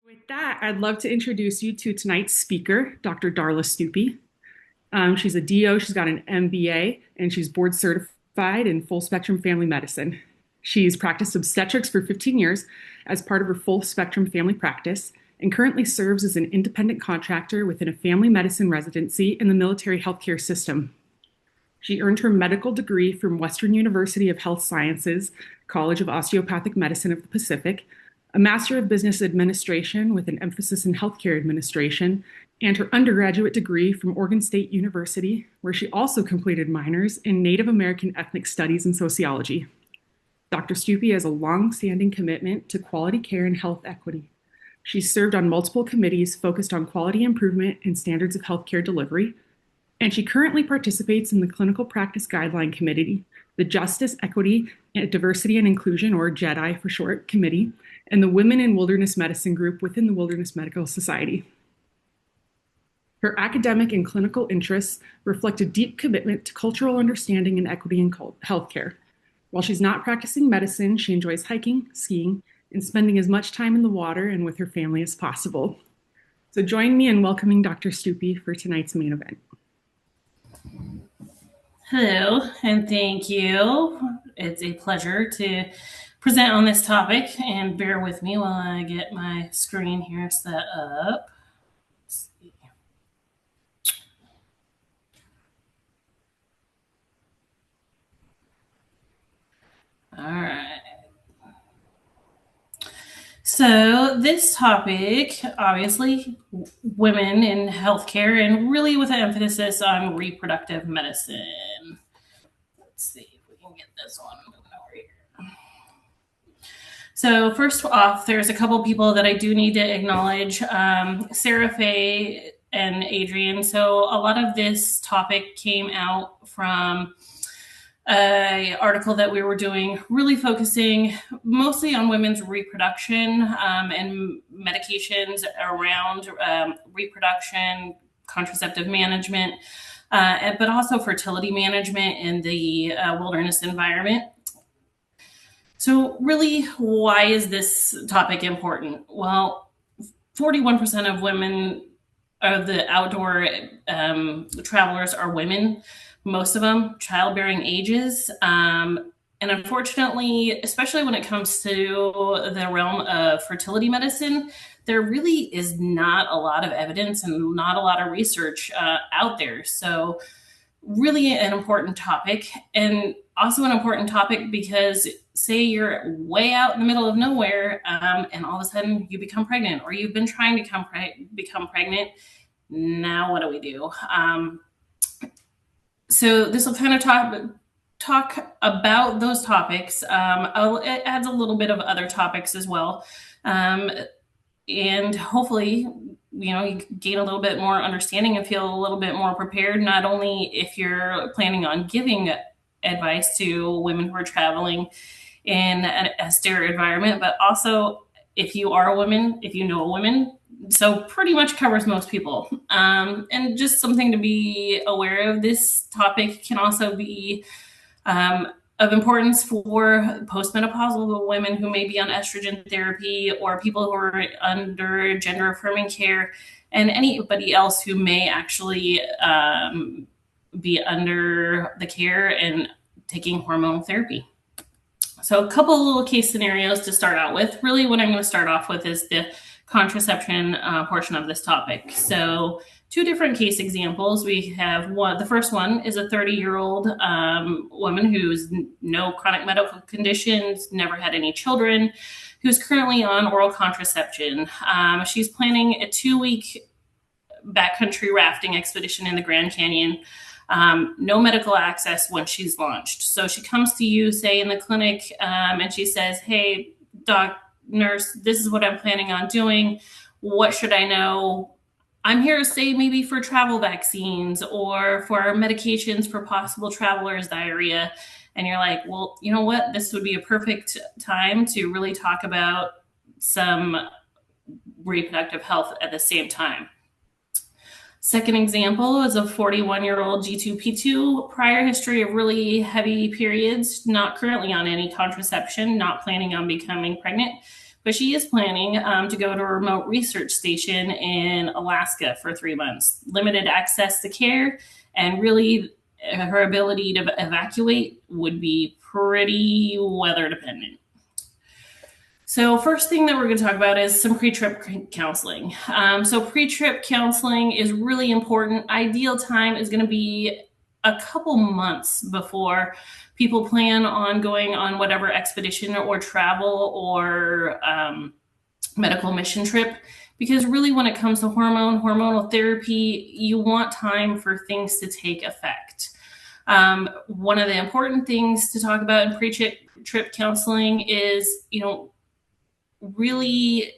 With that, I'd love to introduce you to tonight's speaker, Dr. Darla Stupey. She's a DO, she's got an MBA, and she's board certified in full spectrum family medicine. She's practiced obstetrics for 15 years as part of her full spectrum family practice and currently serves as an independent contractor within a family medicine residency in the military healthcare system. She earned her medical degree from Western University of Health Sciences, College of Osteopathic Medicine of the Pacific, a Master of Business Administration with an emphasis in healthcare administration, and her undergraduate degree from Oregon State University, where she also completed minors in Native American Ethnic Studies and Sociology. Dr. Stupey has a long-standing commitment to quality care and health equity. She's served on multiple committees focused on quality improvement and standards of healthcare delivery, and she currently participates in the Clinical Practice Guideline Committee, the Justice, Equity, Diversity, and Inclusion, or JEDI for short, committee, and the Women in Wilderness Medicine group within the Wilderness Medical Society. Her academic and clinical interests reflect a deep commitment to cultural understanding and equity in healthcare. While she's not practicing medicine, she enjoys hiking, skiing, and spending as much time in the water and with her family as possible. So join me in welcoming Dr. Stupey for tonight's main event. Hello, and thank you. It's a pleasure to present on this topic, and bear with me while I get my screen here set up. Let's see. All right. So this topic, obviously, women in healthcare, and really with an emphasis on reproductive medicine. Let's see if we can get this one moving over here. So first off, there's a couple people that I do need to acknowledge, Sarah Faye and Adrian. So a lot of this topic came out from an article that we were doing, really focusing mostly on women's reproduction and medications around reproduction, contraceptive management, but also fertility management in the wilderness environment. So really, why is this topic important? Well, 41% of women, of the outdoor travelers, are women. Most of them childbearing ages. And unfortunately, especially when it comes to the realm of fertility medicine, there really is not a lot of evidence and not a lot of research out there. So really an important topic, and also an important topic because say you're way out in the middle of nowhere and all of a sudden you become pregnant, or you've been trying to become pregnant. Now what do we do? So this will kind of talk about those topics. It adds a little bit of other topics as well. And hopefully, you gain a little bit more understanding and feel a little bit more prepared, not only if you're planning on giving advice to women who are traveling in an austere environment, but also if you are a woman, if you know a woman. So pretty much covers most people. And just something to be aware of, this topic can also be of importance for postmenopausal women who may be on estrogen therapy, or people who are under gender affirming care, and anybody else who may actually be under the care and taking hormone therapy. So a couple of little case scenarios to start out with. Really what I'm going to start off with is the contraception portion of this topic. So two different case examples. We have one. The first one is a 30-year-old woman who's no chronic medical conditions, never had any children, who's currently on oral contraception. She's planning a 2-week backcountry rafting expedition in the Grand Canyon. No medical access when she's launched. So she comes to you, say in the clinic, and she says, "Hey, doc, nurse, this is what I'm planning on doing. What should I know? I'm here to say maybe for travel vaccines or for medications for possible traveler's diarrhea." And you're like, well, you know what? This would be a perfect time to really talk about some reproductive health at the same time. Second example is a 41-year-old G2P2, prior history of really heavy periods, not currently on any contraception, not planning on becoming pregnant, but she is planning to go to a remote research station in Alaska for 3 months. Limited access to care, and really her ability to evacuate would be pretty weather dependent. So first thing that we're going to talk about is some pre-trip counseling. So pre-trip counseling is really important. Ideal time is going to be a couple months before people plan on going on whatever expedition or travel or medical mission trip. Because really when it comes to hormonal therapy, you want time for things to take effect. One of the important things to talk about in pre-trip counseling is, really,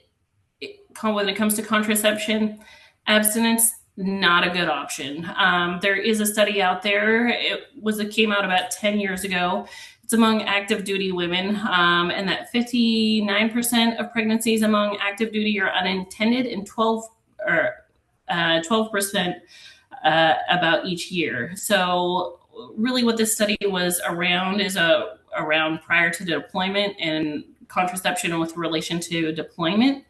when it comes to contraception, abstinence, not a good option. There is a study out there. It came out about 10 years ago. It's among active duty women, and that 59% of pregnancies among active duty are unintended, and 12% about each year. So really what this study was around is around prior to deployment and contraception with relation to deployment.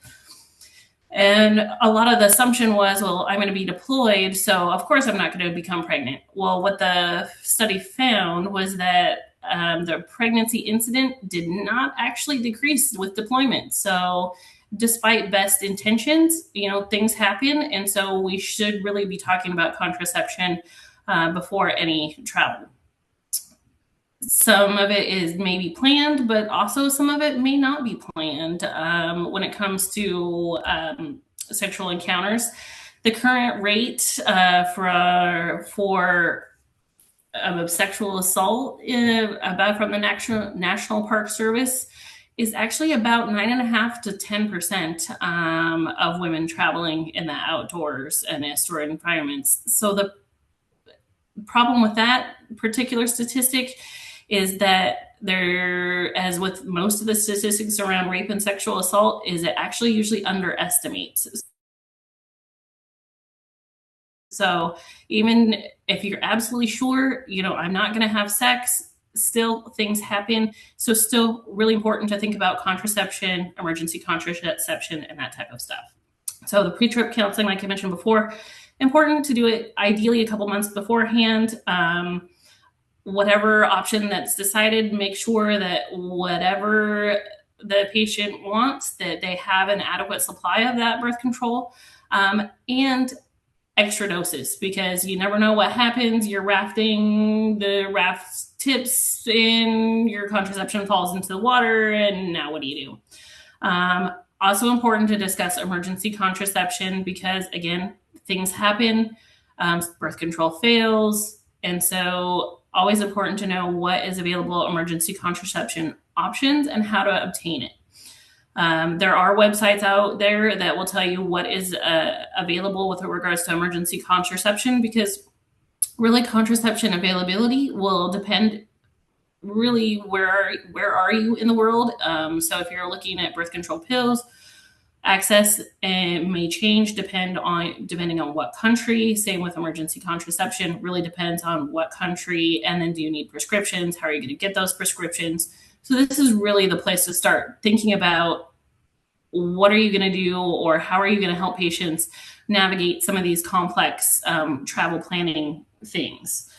And a lot of the assumption was, well, I'm going to be deployed, so of course I'm not going to become pregnant. Well, what the study found was that the pregnancy incident did not actually decrease with deployment. So despite best intentions, things happen. And so we should really be talking about contraception before any travel. Some of it is maybe planned, but also some of it may not be planned. When it comes to sexual encounters, the current rate for sexual assault from the National Park Service is actually about 9.5% to 10% of women traveling in the outdoors and historic environments. So the problem with that particular statistic is that there, as with most of the statistics around rape and sexual assault, is it actually usually underestimates. So even if you're absolutely sure, I'm not going to have sex, still things happen. So still really important to think about contraception, emergency contraception, and that type of stuff. So the pre-trip counseling, like I mentioned before, important to do it ideally a couple months beforehand. Whatever option that's decided, make sure that whatever the patient wants, that they have an adequate supply of that birth control, and extra doses, because you never know what happens. You're rafting, the raft tips and your contraception falls into the water, and now what do you do? Also important to discuss emergency contraception, because again, things happen, birth control fails, and so always important to know what is available emergency contraception options and how to obtain it. There are websites out there that will tell you what is available with regards to emergency contraception, because really contraception availability will depend really where are you in the world. So if you're looking at birth control pills, access may change depending on what country. Same with emergency contraception, really depends on what country. And then do you need prescriptions? How are you going to get those prescriptions? So this is really the place to start thinking about what are you going to do, or how are you going to help patients navigate some of these complex travel planning things.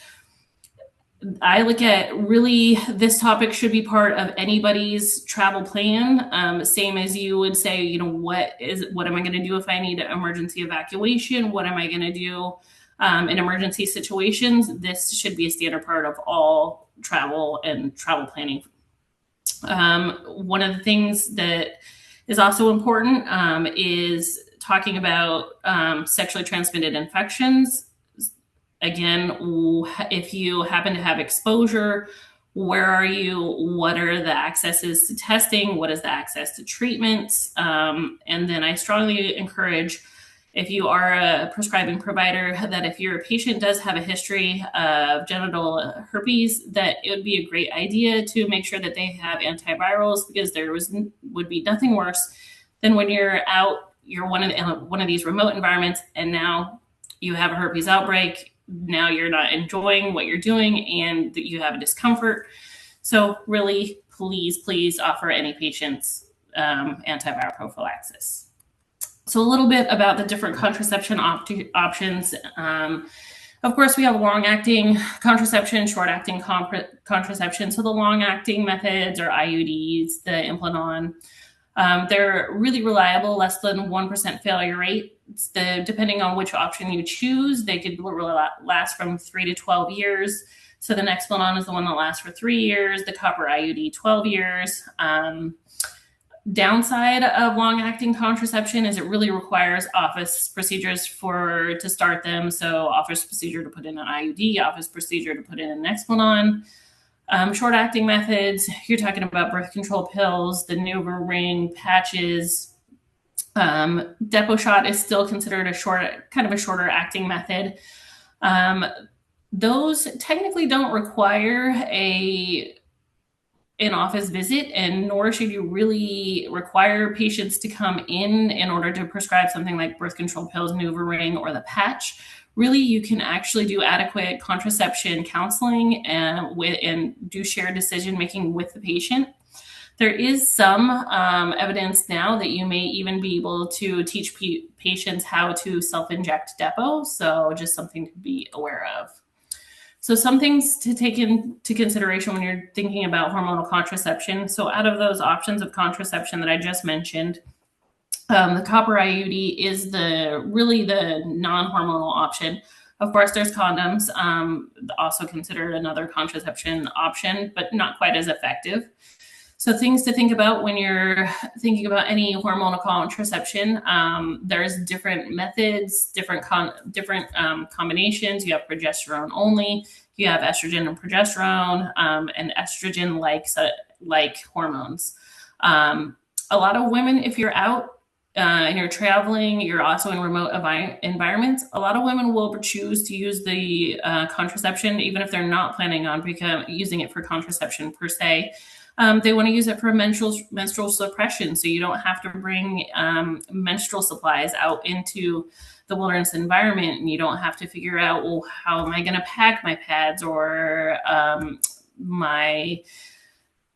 I look at really this topic should be part of anybody's travel plan. Same as you would say, what am I going to do if I need an emergency evacuation? What am I going to do in emergency situations? This should be a standard part of all travel and travel planning. One of the things that is also important is talking about sexually transmitted infections. Again, if you happen to have exposure, where are you? What are the accesses to testing? What is the access to treatments? And then I strongly encourage, if you are a prescribing provider, that if your patient does have a history of genital herpes, that it would be a great idea to make sure that they have antivirals, because there would be nothing worse than when you're out, you're one of these remote environments, and now you have a herpes outbreak. Now you're not enjoying what you're doing and you have a discomfort. So really, please offer any patients antiviral prophylaxis. So a little bit about the different contraception options. Of course, we have long-acting contraception, short-acting contraception. So the long-acting methods are IUDs, the Implanon. They're really reliable, less than 1% failure rate. Depending on which option you choose, they could last from 3 to 12 years. So the Nexplanon is the one that lasts for 3 years, the copper IUD 12 years. Downside of long-acting contraception is it really requires office procedures to start them. So office procedure to put in an IUD, office procedure to put in an Nexplanon. Short-acting methods, you're talking about birth control pills, the NuvaRing patches. Depo shot is still considered a shorter acting method. Those technically don't require an office visit, and nor should you really require patients to come in order to prescribe something like birth control pills, NuvaRing, or the patch. Really, you can actually do adequate contraception counseling and do shared decision making with the patient. There is some evidence now that you may even be able to teach patients how to self-inject Depo, so just something to be aware of. So some things to take into consideration when you're thinking about hormonal contraception. So out of those options of contraception that I just mentioned, the copper IUD is really the non-hormonal option. Of course, there's condoms, also considered another contraception option, but not quite as effective. So things to think about when you're thinking about any hormonal contraception, there's different methods, different combinations. You have progesterone only, you have estrogen and progesterone, and estrogen-like hormones. A lot of women, if you're out and you're traveling, you're also in remote environments, a lot of women will choose to use the contraception, even if they're not planning on using it for contraception per se. They want to use it for menstrual suppression, so you don't have to bring menstrual supplies out into the wilderness environment, and you don't have to figure out, well, how am I going to pack my pads or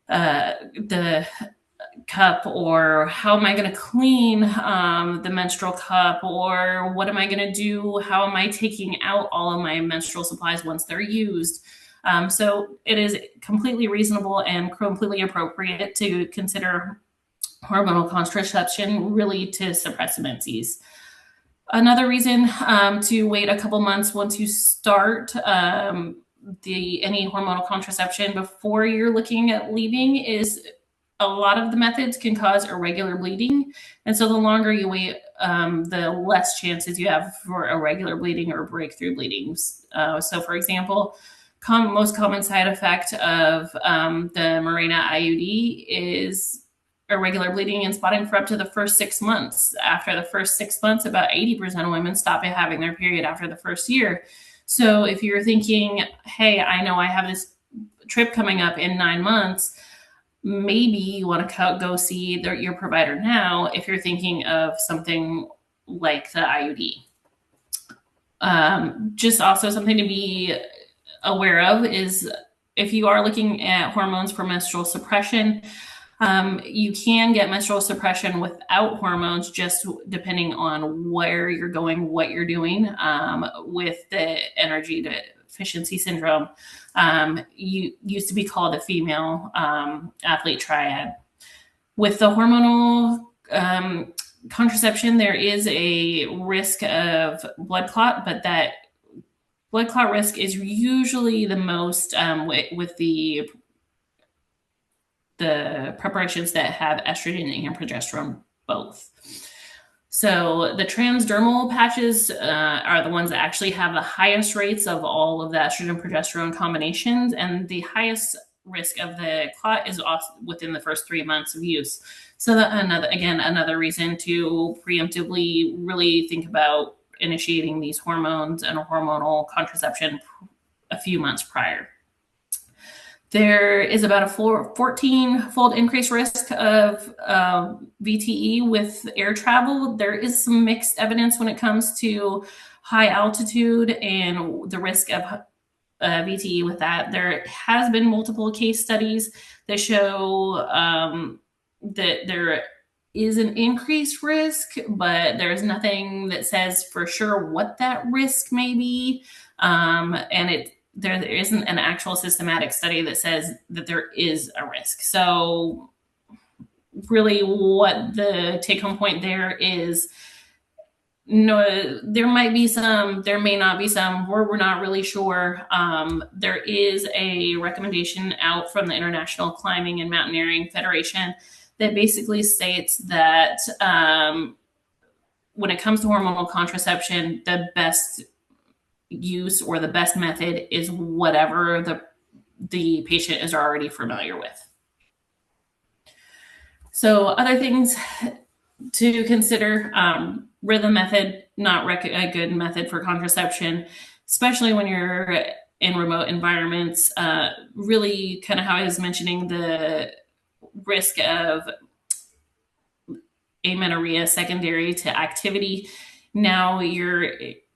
the cup, or how am I going to clean the menstrual cup, or what am I going to do? How am I taking out all of my menstrual supplies once they're used? So it is completely reasonable and completely appropriate to consider hormonal contraception really to suppress menses. Another reason to wait a couple months once you start any hormonal contraception before you're looking at leaving is a lot of the methods can cause irregular bleeding. And so the longer you wait, the less chances you have for irregular bleeding or breakthrough bleedings. So for example, most common side effect of the Mirena IUD is irregular bleeding and spotting for up to the first 6 months. After the first 6 months, about 80% of women stop having their period after the first year. So if you're thinking, hey, I know I have this trip coming up in 9 months, maybe you want to go see your provider now if you're thinking of something like the IUD. Just also something to be aware of is if you are looking at hormones for menstrual suppression, you can get menstrual suppression without hormones, just depending on where you're going, what you're doing. With the energy deficiency syndrome, used to be called a female athlete triad. With the hormonal contraception, there is a risk of blood clot, but that blood clot risk is usually the most with the preparations that have estrogen and progesterone both. So the transdermal patches are the ones that actually have the highest rates of all of the estrogen progesterone combinations, and the highest risk of the clot is also within the first 3 months of use. So another reason to preemptively really think about initiating these hormones and a hormonal contraception a few months prior. There is about a 14-fold increased risk of VTE with air travel. There is some mixed evidence when it comes to high altitude and the risk of VTE with that. There has been multiple case studies that show that there is an increased risk, but there's nothing that says for sure what that risk may be. And there isn't an actual systematic study that says that there is a risk. So really what the take home point there is, no, there might be some, there may not be some, we're not really sure. There is a recommendation out from the International Climbing and Mountaineering Federation that basically states that when it comes to hormonal contraception, the best use or the best method is whatever the patient is already familiar with. So other things to consider, rhythm method, not a good method for contraception, especially when you're in remote environments. Really kind of how I was mentioning, the risk of amenorrhea secondary to activity. Now you're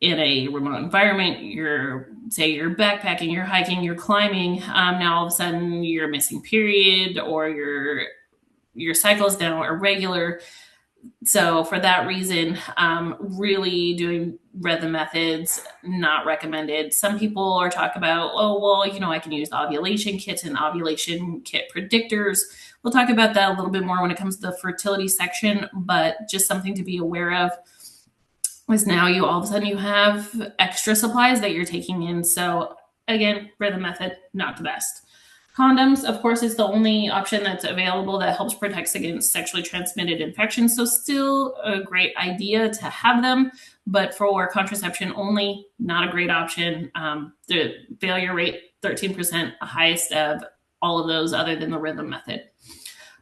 in a remote environment, you're backpacking, you're hiking, you're climbing. Now all of a sudden you're missing period, or your cycle's now irregular. So for that reason, really doing rhythm methods, not recommended. Some people are talking about, oh, well, I can use ovulation kits and ovulation kit predictors. We'll talk about that a little bit more when it comes to the fertility section, but just something to be aware of is now all of a sudden you have extra supplies that you're taking in. So again, rhythm method, not the best. Condoms, of course, is the only option that's available that helps protect against sexually transmitted infections. So still a great idea to have them, but for contraception only, not a great option. The failure rate, 13%, highest of all of those other than the rhythm method.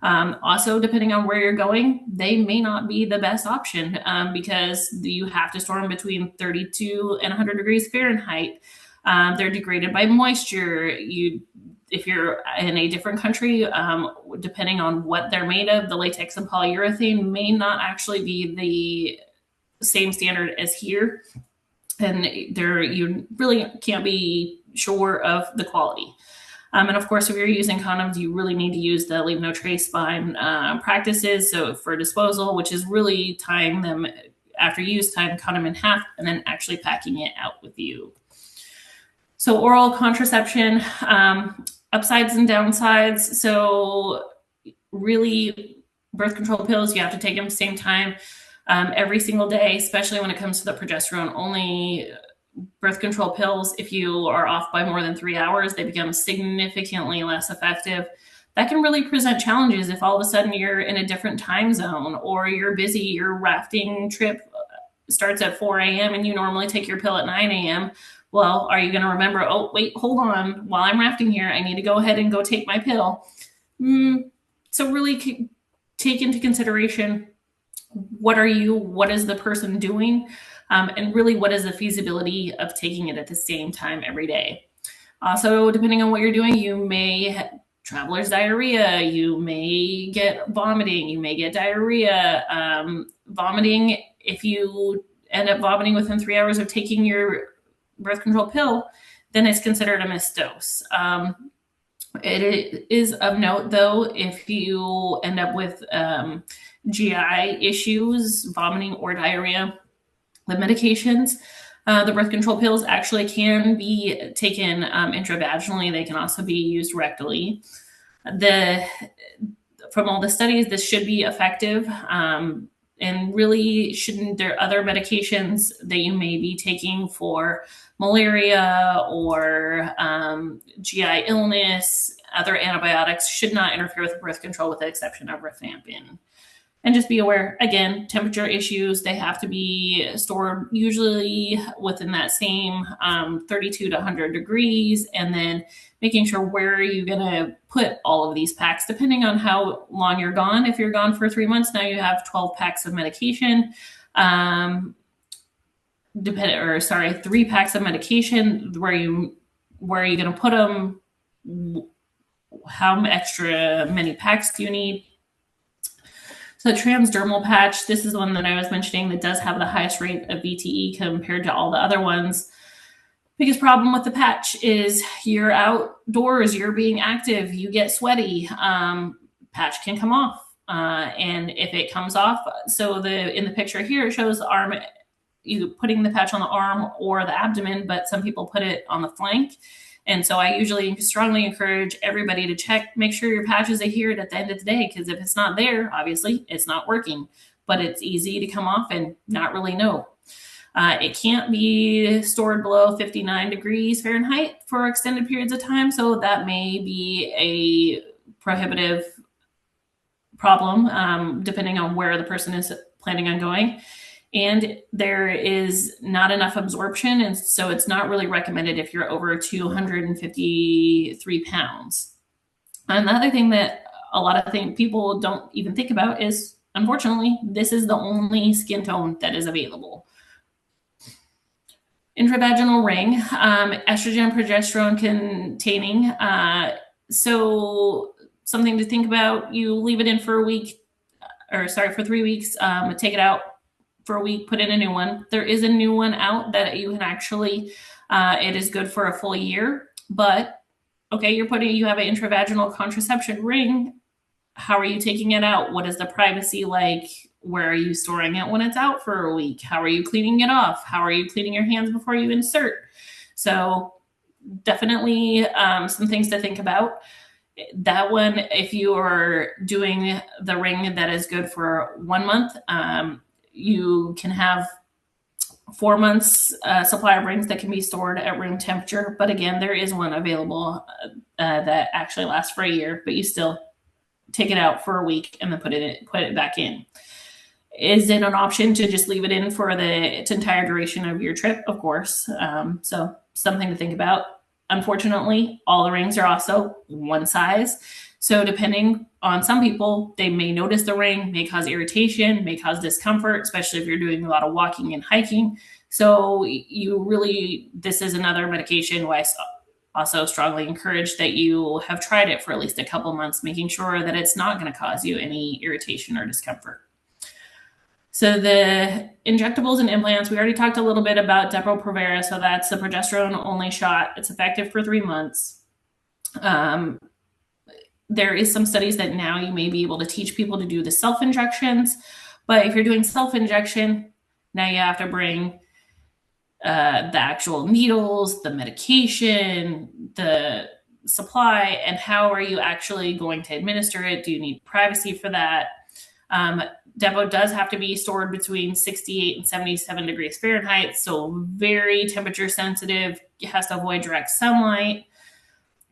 Also, depending on where you're going, they may not be the best option because you have to store them between 32 and 100 degrees Fahrenheit. They're degraded by moisture. If you're in a different country, depending on what they're made of, the latex and polyurethane may not actually be the same standard as here. And you really can't be sure of the quality. And of course, if you're using condoms, you really need to use the leave no trace spine practices. So for disposal, which is really tying them after use, tying the condom in half and then actually packing it out with you. So oral contraception, upsides and downsides. So really, birth control pills, you have to take them at the same time every single day, especially when it comes to the progesterone only birth control pills. If you are off by more than 3 hours, they become significantly less effective. That can really present challenges if all of a sudden you're in a different time zone, or you're busy, your rafting trip starts at 4 a.m. and you normally take your pill at 9 a.m. Well, are you going to remember, oh, wait, hold on, while I'm rafting here, I need to go ahead and go take my pill? So really take into consideration, what is the person doing? And really, what is the feasibility of taking it at the same time every day? Also, depending on what you're doing, you may have traveler's diarrhea, you may get vomiting, you may get diarrhea. Vomiting, if you end up vomiting within 3 hours of taking your birth control pill, then it's considered a missed dose. It is of note, though, if you end up with GI issues, vomiting or diarrhea, the medications, the birth control pills actually can be taken intravaginally. They can also be used rectally. From all the studies, this should be effective. And really, shouldn't there other medications that you may be taking for malaria or GI illness, other antibiotics should not interfere with birth control with the exception of rifampin. And just be aware, again, temperature issues, they have to be stored usually within that same 32 to 100 degrees, and then making sure where are you going to put all of these packs, depending on how long you're gone. If you're gone for 3 months, now you have 12 packs of medication. 3 packs of medication. Where are you going to put them? How extra many packs do you need? So the transdermal patch, this is one that I was mentioning that does have the highest rate of VTE compared to all the other ones. Biggest problem with the patch is you're outdoors, you're being active, you get sweaty, patch can come off. And if it comes off, so in the picture here, it shows the arm, you putting the patch on the arm or the abdomen, but some people put it on the flank. And so I usually strongly encourage everybody to check, make sure your patch is adhered at the end of the day, because if it's not there, obviously it's not working, but it's easy to come off and not really know. It can't be stored below 59 degrees Fahrenheit for extended periods of time, so that may be a prohibitive problem, depending on where the person is planning on going. And there is not enough absorption, and so it's not really recommended if you're over 253 pounds. Another thing that a lot of people don't even think about is, unfortunately, this is the only skin tone that is available. Intravaginal ring, estrogen, progesterone containing. So something to think about, you leave it in for for 3 weeks, take it out for a week, put in a new one. There is a new one out that you can actually, it is good for a full year, but okay, you have an intravaginal contraception ring. How are you taking it out? What is the privacy like? Where are you storing it when it's out for a week? How are you cleaning it off? How are you cleaning your hands before you insert? So definitely some things to think about. That one, if you are doing the ring that is good for 1 month, you can have 4 months supply of rings that can be stored at room temperature. But again, there is one available that actually lasts for a year, but you still take it out for a week and then put it back in. Is it an option to just leave it in for the entire duration of your trip? Of course. So something to think about. Unfortunately, all the rings are also one size. So depending on some people, they may notice the ring, may cause irritation, may cause discomfort, especially if you're doing a lot of walking and hiking. So this is another medication why I also strongly encourage that you have tried it for at least a couple months, making sure that it's not going to cause you any irritation or discomfort. So the injectables and implants, we already talked a little bit about Depo-Provera. So that's the progesterone only shot. It's effective for 3 months. There is some studies that now you may be able to teach people to do the self-injections, but if you're doing self-injection, now you have to bring the actual needles, the medication, the supply, and how are you actually going to administer it? Do you need privacy for that? Depo does have to be stored between 68 and 77 degrees Fahrenheit, so very temperature sensitive. It has to avoid direct sunlight.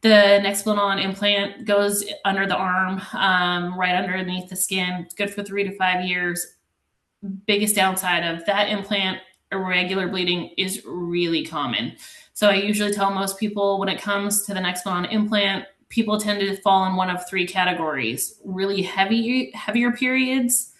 The Nexplanon implant goes under the arm, right underneath the skin. It's good for 3 to 5 years. Biggest downside of that implant, irregular bleeding, is really common. So I usually tell most people when it comes to the Nexplanon implant, people tend to fall in one of 3 categories: really heavier periods,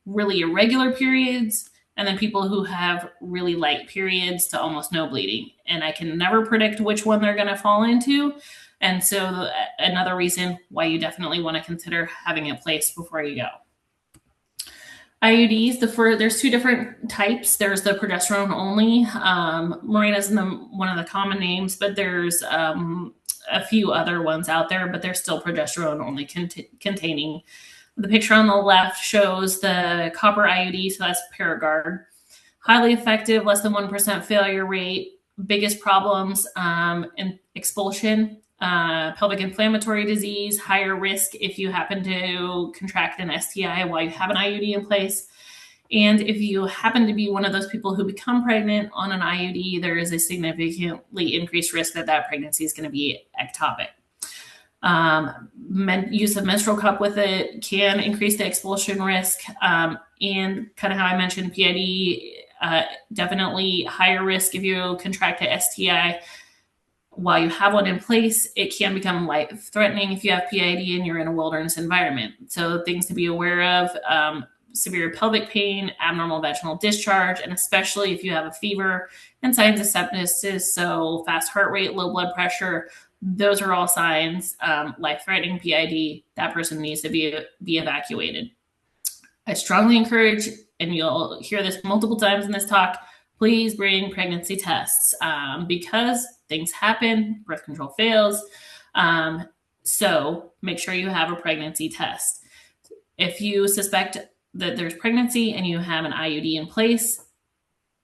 really irregular periods, and then people who have really light periods to almost no bleeding. And I can never predict which one they're going to fall into. And so another reason why you definitely want to consider having it placed before you go. IUDs, there's 2 different types. There's the progesterone only. Mirena is one of the common names, but there's a few other ones out there, but they're still progesterone only containing. The picture on the left shows the copper IUD, so that's Paragard. Highly effective, less than 1% failure rate. Biggest problems in expulsion, pelvic inflammatory disease, higher risk if you happen to contract an STI while you have an IUD in place. And if you happen to be one of those people who become pregnant on an IUD, there is a significantly increased risk that pregnancy is going to be ectopic. Use of menstrual cup with it can increase the expulsion risk. And kind of how I mentioned, PID, definitely higher risk if you contract a STI while you have one in place. It can become life-threatening if you have PID and you're in a wilderness environment. So things to be aware of: severe pelvic pain, abnormal vaginal discharge, and especially if you have a fever and signs of sepsis, so fast heart rate, low blood pressure. Those are all signs. Life-threatening PID, that person needs to be evacuated. I strongly encourage, and you'll hear this multiple times in this talk, please bring pregnancy tests because things happen, birth control fails. So make sure you have a pregnancy test. if you suspect that there's pregnancy and you have an IUD in place,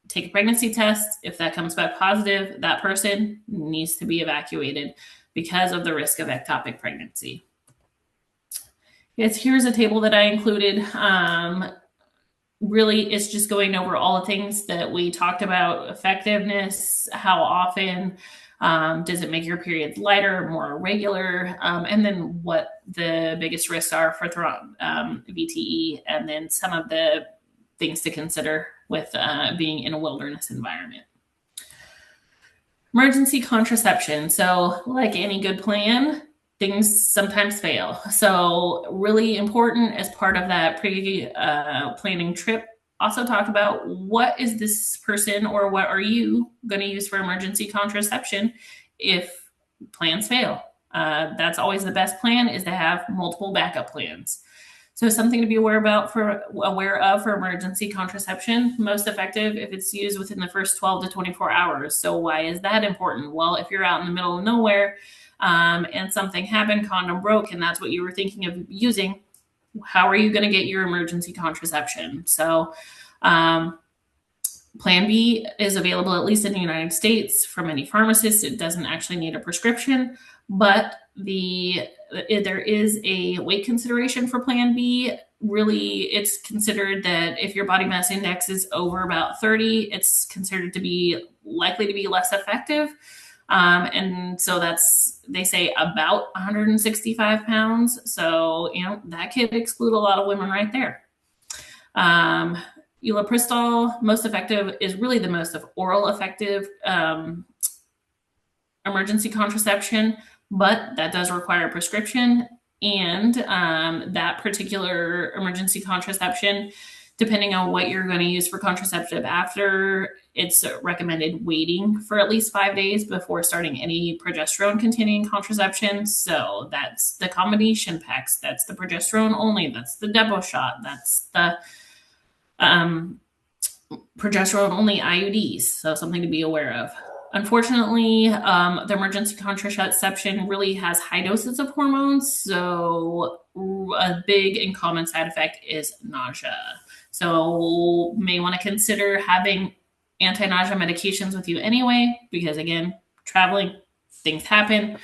take a pregnancy test. If that comes back positive, that person needs to be evacuated because of the risk of ectopic pregnancy. Yes, here's a table that I included. Really, it's just going over all the things that we talked about: effectiveness, how often, does it make your periods lighter, more irregular, and then what the biggest risks are for VTE, and then some of the things to consider with being in a wilderness environment. Emergency contraception. So, like any good plan, things sometimes fail. So, really important as part of that planning trip. Also, talk about what is this person or what are you going to use for emergency contraception if plans fail. That's always the best plan, is to have multiple backup plans. So something to be aware of for emergency contraception: most effective if it's used within the first 12 to 24 hours. So why is that important? Well, if you're out in the middle of nowhere and something happened, condom broke, and that's what you were thinking of using, how are you going to get your emergency contraception? So Plan B is available, at least in the United States, from any pharmacist. It doesn't actually need a prescription, but there is a weight consideration for Plan B. Really, it's considered that if your body mass index is over about 30, it's considered to be likely to be less effective. And so they say about 165 pounds. So, that could exclude a lot of women right there. Ulipristal, most effective, is really the most oral effective emergency contraception, but that does require a prescription. And that particular emergency contraception, depending on what you're going to use for contraceptive after, it's recommended waiting for at least 5 days before starting any progesterone-containing contraception. So that's the combination packs, that's the progesterone only, that's the Depo shot, that's the progesterone only IUDs. So something to be aware of. Unfortunately, the emergency contraception really has high doses of hormones. So a big and common side effect is nausea. So may want to consider having anti-nausea medications with you anyway, because again, traveling, things happen.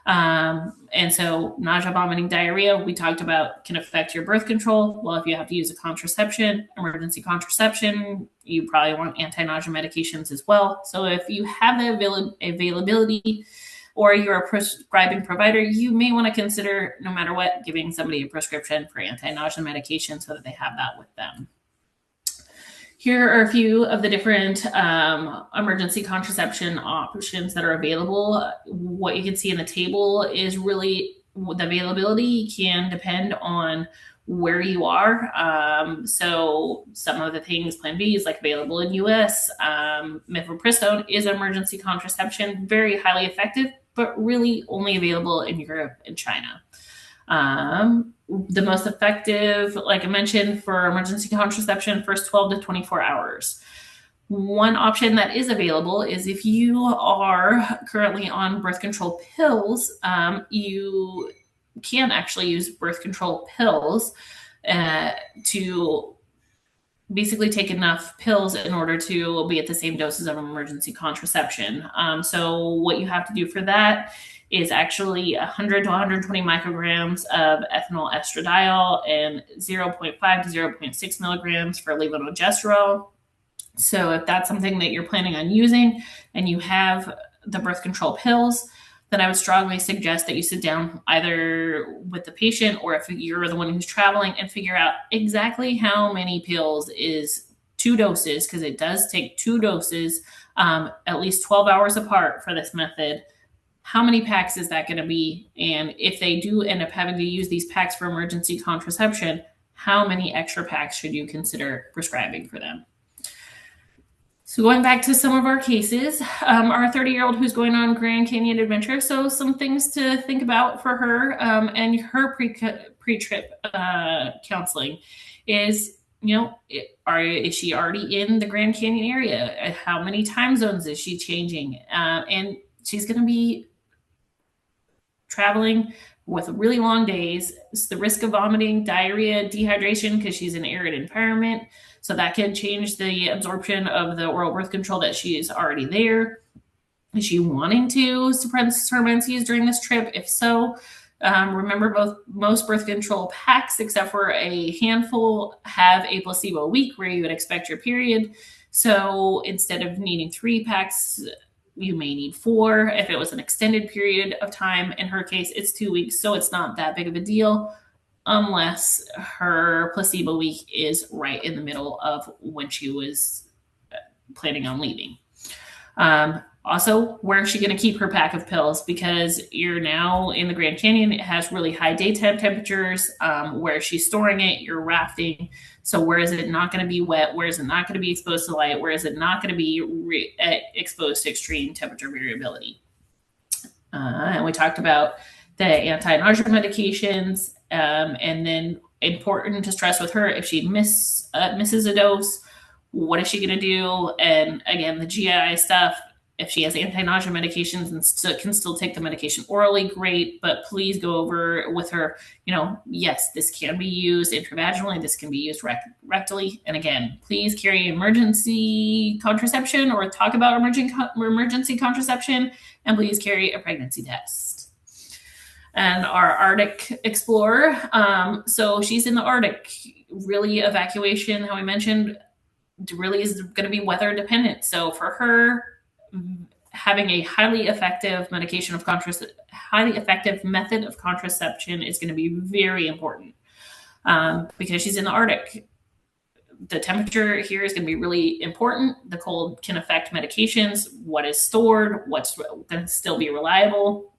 And so nausea, vomiting, diarrhea, we talked about, can affect your birth control. Well, if you have to use a contraception, emergency contraception, you probably want anti-nausea medications as well. So if you have the availability or you're a prescribing provider, you may want to consider, no matter what, giving somebody a prescription for anti-nausea medication so that they have that with them. Here are a few of the different emergency contraception options that are available. What you can see in the table is really the availability can depend on where you are. So some of the things, Plan B is like available in US. Mifepristone is emergency contraception, very highly effective, but really only available in Europe and China. The most effective, like I mentioned, for emergency contraception, first 12 to 24 hours. One option that is available is if you are currently on birth control pills, you can actually use birth control pills to basically take enough pills in order to be at the same doses of emergency contraception. So what you have to do for that is actually 100 to 120 micrograms of ethinyl estradiol and 0.5 to 0.6 milligrams for levonorgestrel. So if that's something that you're planning on using and you have the birth control pills, then I would strongly suggest that you sit down either with the patient or if you're the one who's traveling and figure out exactly how many pills is 2 doses, because it does take 2 doses, at least 12 hours apart for this method. How many packs is that going to be? And if they do end up having to use these packs for emergency contraception, how many extra packs should you consider prescribing for them? So going back to some of our cases, our 30-year-old who's going on Grand Canyon adventure. So some things to think about for her and her pre-trip counseling is, is she already in the Grand Canyon area? How many time zones is she changing? And she's going to be traveling with really long days. It's the risk of vomiting, diarrhea, dehydration, because she's in an arid environment. So that can change the absorption of the oral birth control that she is already there. Is she wanting to suppress her menses during this trip? If so, remember most birth control packs, except for a handful, have a placebo week where you would expect your period. So instead of needing 3 packs, you may need 4 if it was an extended period of time. In her case, it's 2 weeks, so it's not that big of a deal unless her placebo week is right in the middle of when she was planning on leaving. Also, where is she going to keep her pack of pills? Because you're now in the Grand Canyon. It has really high daytime temperatures. Where is she storing it? You're rafting. So where is it not going to be wet? Where is it not going to be exposed to light? Where is it not going to be exposed to extreme temperature variability? And we talked about the anti-nausea medications. And then important to stress with her, if she misses a dose, what is she going to do? And again, the GI stuff, if she has anti-nausea medications and can still take the medication orally, great, but please go over with her, yes, this can be used intravaginally, this can be used rectally. And again, please carry emergency contraception or talk about emergency contraception, and please carry a pregnancy test. And our Arctic explorer, so she's in the Arctic, really evacuation, how we mentioned, really is going to be weather dependent. So for her, having a highly effective method of contraception is going to be very important, because she's in the Arctic. The temperature here is going to be really important. The cold can affect medications, what is stored, what's going to still be reliable.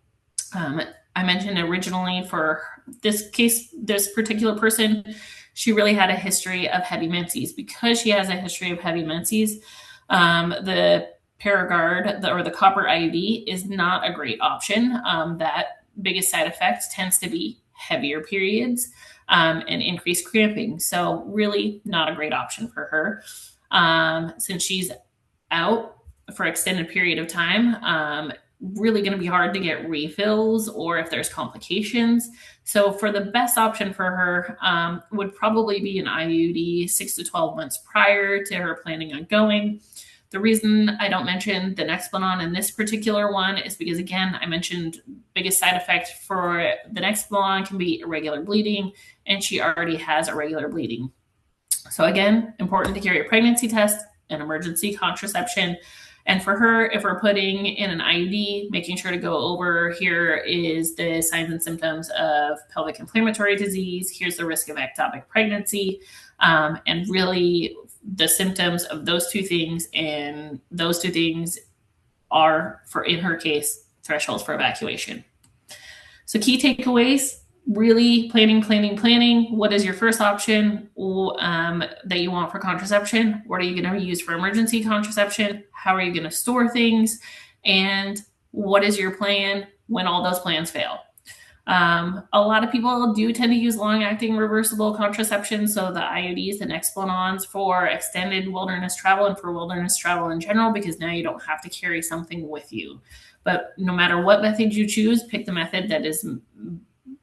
I mentioned originally for this case, this particular person, she really had a history of heavy menses. Because she has a history of heavy menses, the Paragard or the copper IUD is not a great option. That biggest side effect tends to be heavier periods and increased cramping. So really not a great option for her. Since she's out for extended period of time, really going to be hard to get refills or if there's complications. So for the best option for her would probably be an IUD 6 to 12 months prior to her planning on going. The reason I don't mention the Nexplanon in this particular one is because, again, I mentioned biggest side effect for the Nexplanon can be irregular bleeding, and she already has irregular bleeding. So again, important to carry a pregnancy test and emergency contraception. And for her, if we're putting in an IUD, making sure to go over here is the signs and symptoms of pelvic inflammatory disease. Here's the risk of ectopic pregnancy. And really the symptoms of those 2 things. And those 2 things are, for in her case, thresholds for evacuation. So key takeaways, really planning. What is your first option that you want for contraception? What are you going to use for emergency contraception? How are you going to store things? And what is your plan when all those plans fail? A lot of people do tend to use long-acting reversible contraception, so the IUDs, the Nexplanons, for extended wilderness travel and for wilderness travel in general, because now you don't have to carry something with you. But no matter what method you choose, pick the method that is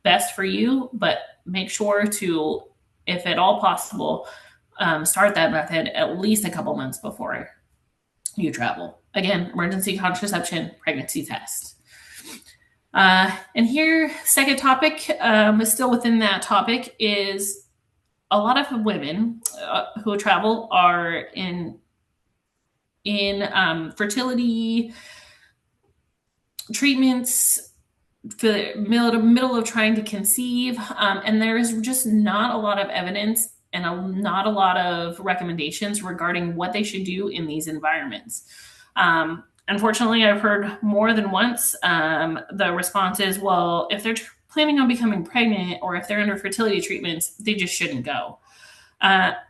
best for you, but make sure to, if at all possible, start that method at least a couple months before you travel. Again, emergency contraception, pregnancy test. And here, second topic, is still within that topic, is a lot of women who travel are in fertility treatments for the middle of trying to conceive, and there's just not a lot of evidence and not a lot of recommendations regarding what they should do in these environments. Unfortunately, I've heard more than once the response is, well, if they're planning on becoming pregnant or if they're under fertility treatments, they just shouldn't go.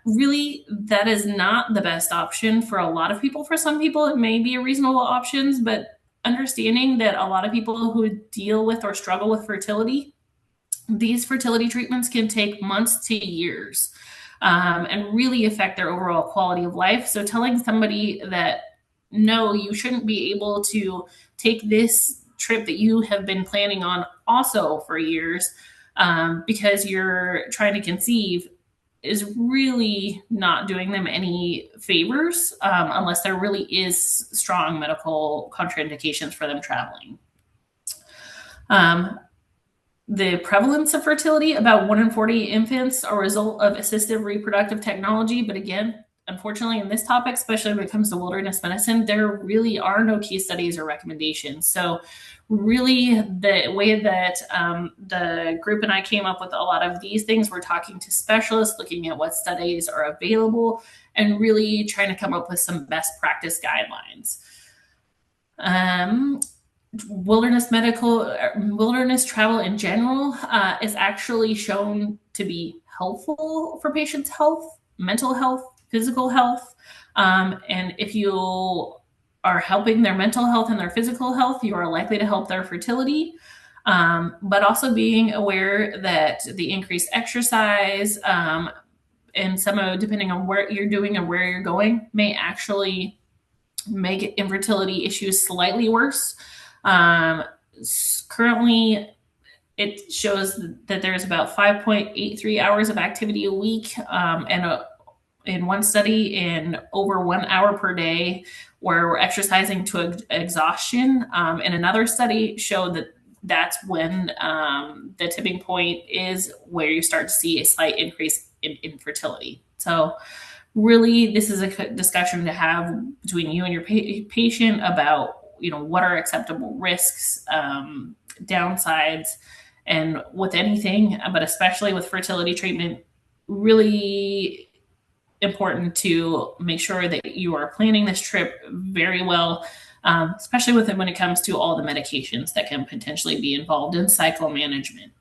Really, that is not the best option for a lot of people. For some people, it may be a reasonable option, but understanding that a lot of people who deal with or struggle with fertility, these fertility treatments can take months to years and really affect their overall quality of life. So telling somebody that, no, you shouldn't be able to take this trip that you have been planning on also for years, because you're trying to conceive, is really not doing them any favors, unless there really is strong medical contraindications for them traveling. The prevalence of fertility, about 1 in 40 infants are a result of assistive reproductive technology. But again, unfortunately, in this topic, especially when it comes to wilderness medicine, there really are no case studies or recommendations. So really, the way that the group and I came up with a lot of these things, we're talking to specialists, looking at what studies are available, and really trying to come up with some best practice guidelines. Wilderness travel in general is actually shown to be helpful for patients' health, mental health, physical health. And if you are helping their mental health and their physical health, you are likely to help their fertility. But also being aware that the increased exercise and depending on what you're doing and where you're going, may actually make infertility issues slightly worse. Currently, it shows that there's about 5.83 hours of activity a week, and in one study, in over 1 hour per day, where we're exercising to exhaustion. And another study showed that that's when the tipping point is where you start to see a slight increase in infertility. So really, this is a discussion to have between you and your patient about, what are acceptable risks, downsides, and with anything, but especially with fertility treatment, really important to make sure that you are planning this trip very well, especially when it comes to all the medications that can potentially be involved in cycle management.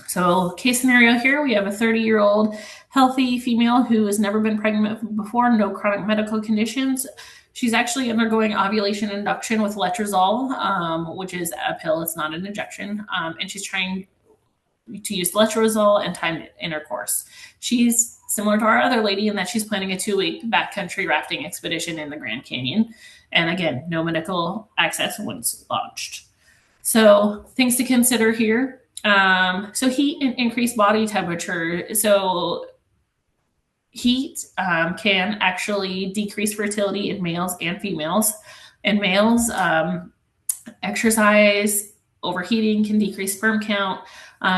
So case scenario here, we have a 30-year-old healthy female who has never been pregnant before, no chronic medical conditions. She's actually undergoing ovulation induction with letrozole, which is a pill, it's not an injection. And she's trying to use letrozole and timed intercourse. She's similar to our other lady in that she's planning a 2-week backcountry rafting expedition in the Grand Canyon. And again, no medical access once launched. So things to consider here. So heat and increased body temperature. So heat can actually decrease fertility in males and females. In males, exercise, overheating can decrease sperm count,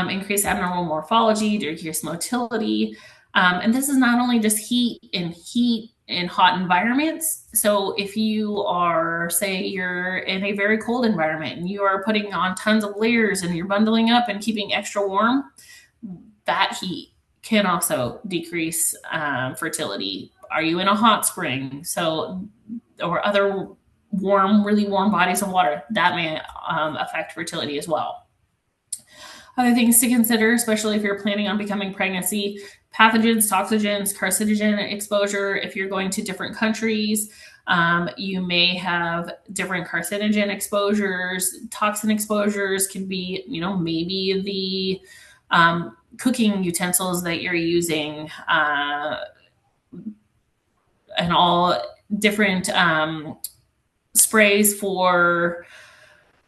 increase abnormal morphology, decrease motility. And this is not only just heat in hot environments. So if you are, say, you're in a very cold environment and you are putting on tons of layers and you're bundling up and keeping extra warm, that heat can also decrease fertility. Are you in a hot spring? Or other really warm bodies of water, that may affect fertility as well. Other things to consider, especially if you're planning on becoming pregnancy: pathogens, toxogens, carcinogen exposure. If you're going to different countries, you may have different carcinogen exposures. Toxin exposures can be, maybe the cooking utensils that you're using, and all different sprays for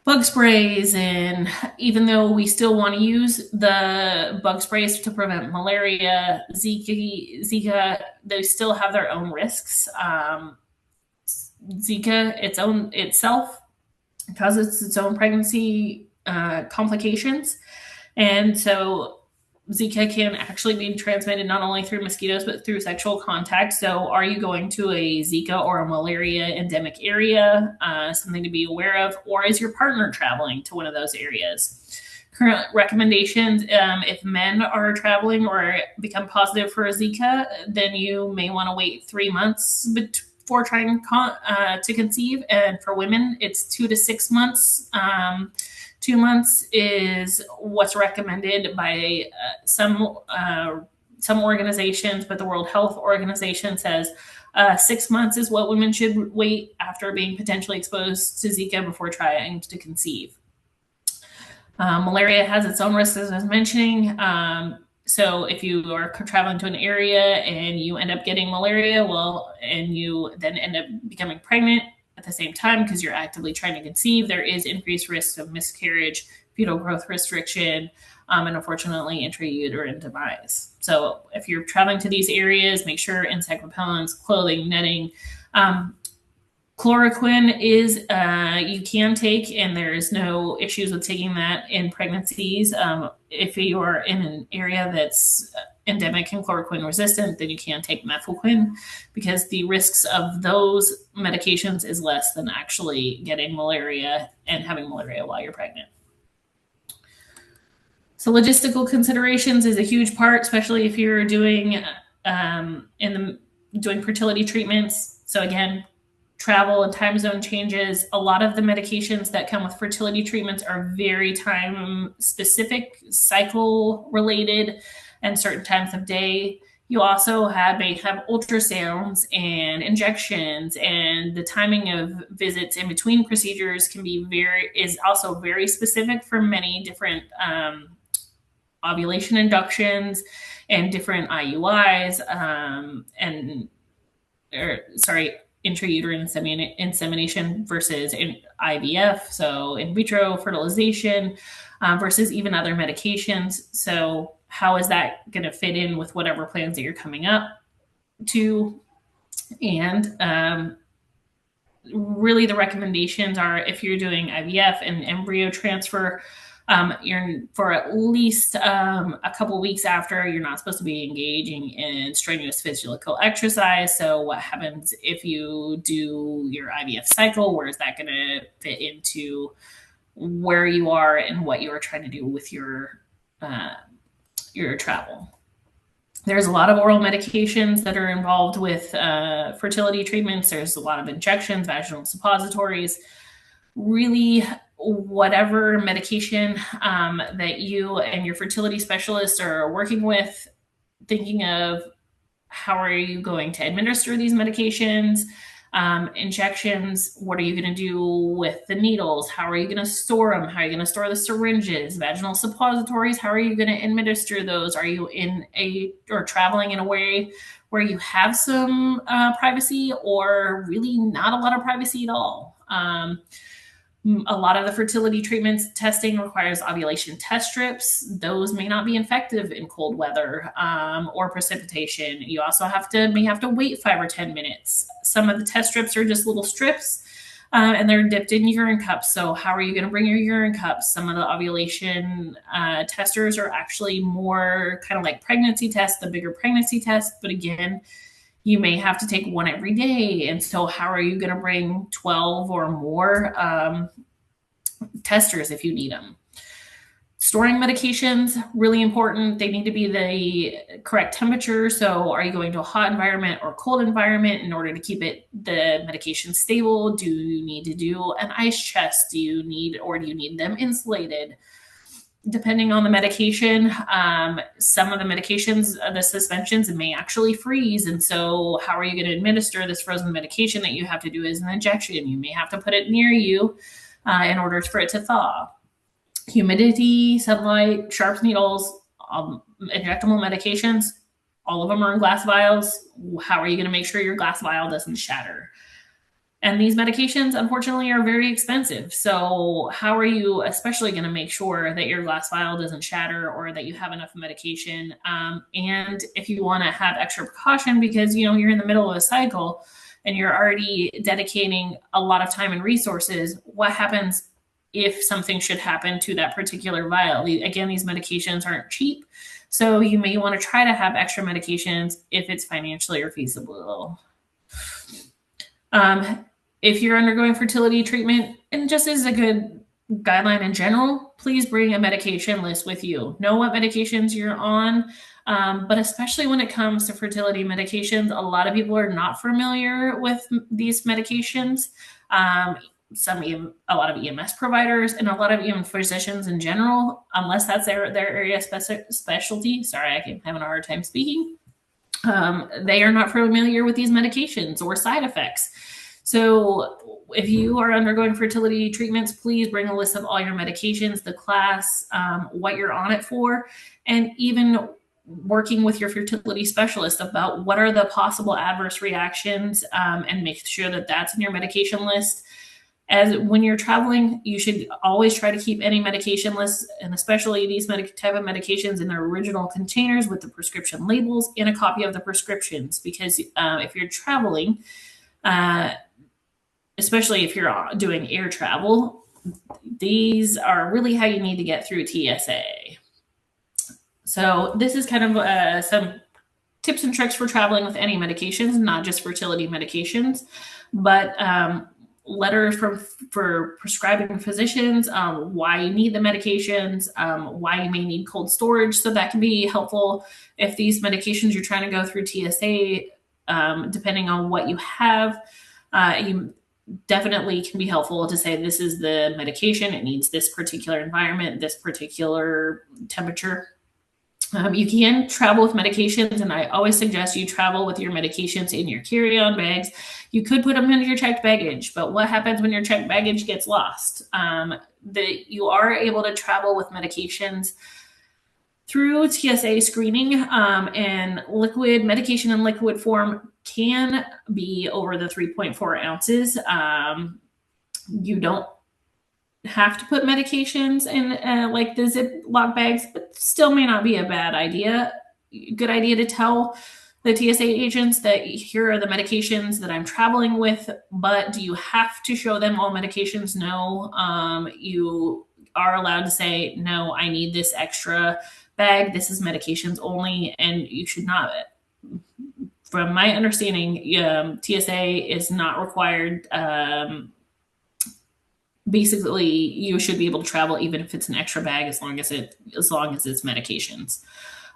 bug sprays. And even though we still want to use the bug sprays to prevent malaria, Zika, they still have their own risks. Zika itself causes its own pregnancy complications. And so Zika can actually be transmitted not only through mosquitoes, but through sexual contact. So are you going to a Zika or a malaria endemic area? Something to be aware of. Or is your partner traveling to one of those areas? Current recommendations: if men are traveling or become positive for Zika, then you may want to wait 3 months before trying to conceive. And for women, it's 2 to 6 months. 2 months is what's recommended by some organizations, but the World Health Organization says 6 months is what women should wait after being potentially exposed to Zika before trying to conceive. Malaria has its own risks, as I was mentioning. So if you are traveling to an area and you end up getting malaria, and you then end up becoming pregnant, at the same time, because you're actively trying to conceive, there is increased risk of miscarriage, fetal growth restriction, and unfortunately intrauterine demise. So if you're traveling to these areas, make sure insect repellents, clothing, netting. Chloroquine is you can take, and there is no issues with taking that in pregnancies. If you are in an area that's endemic and chloroquine resistant, then you can take methylquine, because the risks of those medications is less than actually getting malaria and having malaria while you're pregnant. So logistical considerations is a huge part, especially if you're doing doing fertility treatments. So again, travel and time zone changes. A lot of the medications that come with fertility treatments are very time specific, cycle related, and certain times of day. You also may have ultrasounds and injections, and the timing of visits in between procedures is also very specific for many different ovulation inductions and different IUIs intrauterine insemination versus IVF, so in vitro fertilization versus even other medications. So how is that going to fit in with whatever plans that you're coming up to? And really the recommendations are, if you're doing IVF and embryo transfer, you're for at least a couple weeks after, you're not supposed to be engaging in strenuous physical exercise. So what happens if you do your IVF cycle? Where is that going to fit into where you are and what you are trying to do with your travel? There's a lot of oral medications that are involved with fertility treatments. There's a lot of injections, vaginal suppositories. Really, whatever medication that you and your fertility specialist are working with, thinking of how are you going to administer these medications, injections, what are you going to do with the needles, how are you going to store them, how are you going to store the syringes, vaginal suppositories, how are you going to administer those? Are you traveling in a way where you have some privacy, or really not a lot of privacy at all? A lot of the fertility treatments testing requires ovulation test strips. Those may not be effective in cold weather or precipitation. You also may have to wait 5 or 10 minutes. Some of the test strips are just little strips and they're dipped in urine cups. So how are you going to bring your urine cups? Some of the ovulation testers are actually more kind of like pregnancy tests, the bigger pregnancy tests. But again, you may have to take one every day. And so how are you going to bring 12 or more testers if you need them? Storing medications, really important. They need to be the correct temperature. So are you going to a hot environment or cold environment in order to keep the medication stable? Do you need to do an ice chest? Do you need them insulated? Depending on the medication, some of the medications, the suspensions may actually freeze. And so how are you going to administer this frozen medication that you have to do as an injection? You may have to put it near you in order for it to thaw. Humidity, sunlight, sharps needles, injectable medications, all of them are in glass vials. How are you going to make sure your glass vial doesn't shatter? And these medications, unfortunately, are very expensive. So how are you especially going to make sure that your glass vial doesn't shatter or that you have enough medication? And if you want to have extra precaution because, you're in the middle of a cycle and you're already dedicating a lot of time and resources, what happens if something should happen to that particular vial? Again, these medications aren't cheap. So you may want to try to have extra medications if it's financially or feasible. If you're undergoing fertility treatment, and just as a good guideline in general, please bring a medication list with you. Know what medications you're on, but especially when it comes to fertility medications, a lot of people are not familiar with these medications. A lot of EMS providers and a lot of even physicians in general, unless that's their area specialty. Sorry, I'm having a hard time speaking. They are not familiar with these medications or side effects. So if you are undergoing fertility treatments, please bring a list of all your medications, the class, what you're on it for, and even working with your fertility specialist about what are the possible adverse reactions, and make sure that that's in your medication list. As when you're traveling, you should always try to keep any medication lists, and especially these type of medications, in their original containers with the prescription labels and a copy of the prescriptions. Because if you're traveling, uh, especially if you're doing air travel, these are really how you need to get through TSA. So this is kind of some tips and tricks for traveling with any medications, not just fertility medications, but letters for prescribing physicians, why you need the medications, why you may need cold storage. So that can be helpful if these medications you're trying to go through TSA, depending on what you have, you definitely can be helpful to say this is the medication. It needs this particular environment, this particular temperature. You can travel with medications, and I always suggest you travel with your medications in your carry-on bags. You could put them in your checked baggage, but what happens when your checked baggage gets lost? You are able to travel with medications through TSA screening, and liquid medication in liquid form can be over the 3.4 ounces. You don't have to put medications in like the Ziploc bags, but still may not be a bad idea. Good idea to tell the TSA agents that here are the medications that I'm traveling with, but do you have to show them all medications? No. You are allowed to say, no, I need this extra bag. This is medications only, and you should not. From my understanding, TSA is not required. Basically, you should be able to travel even if it's an extra bag, as long as it's medications.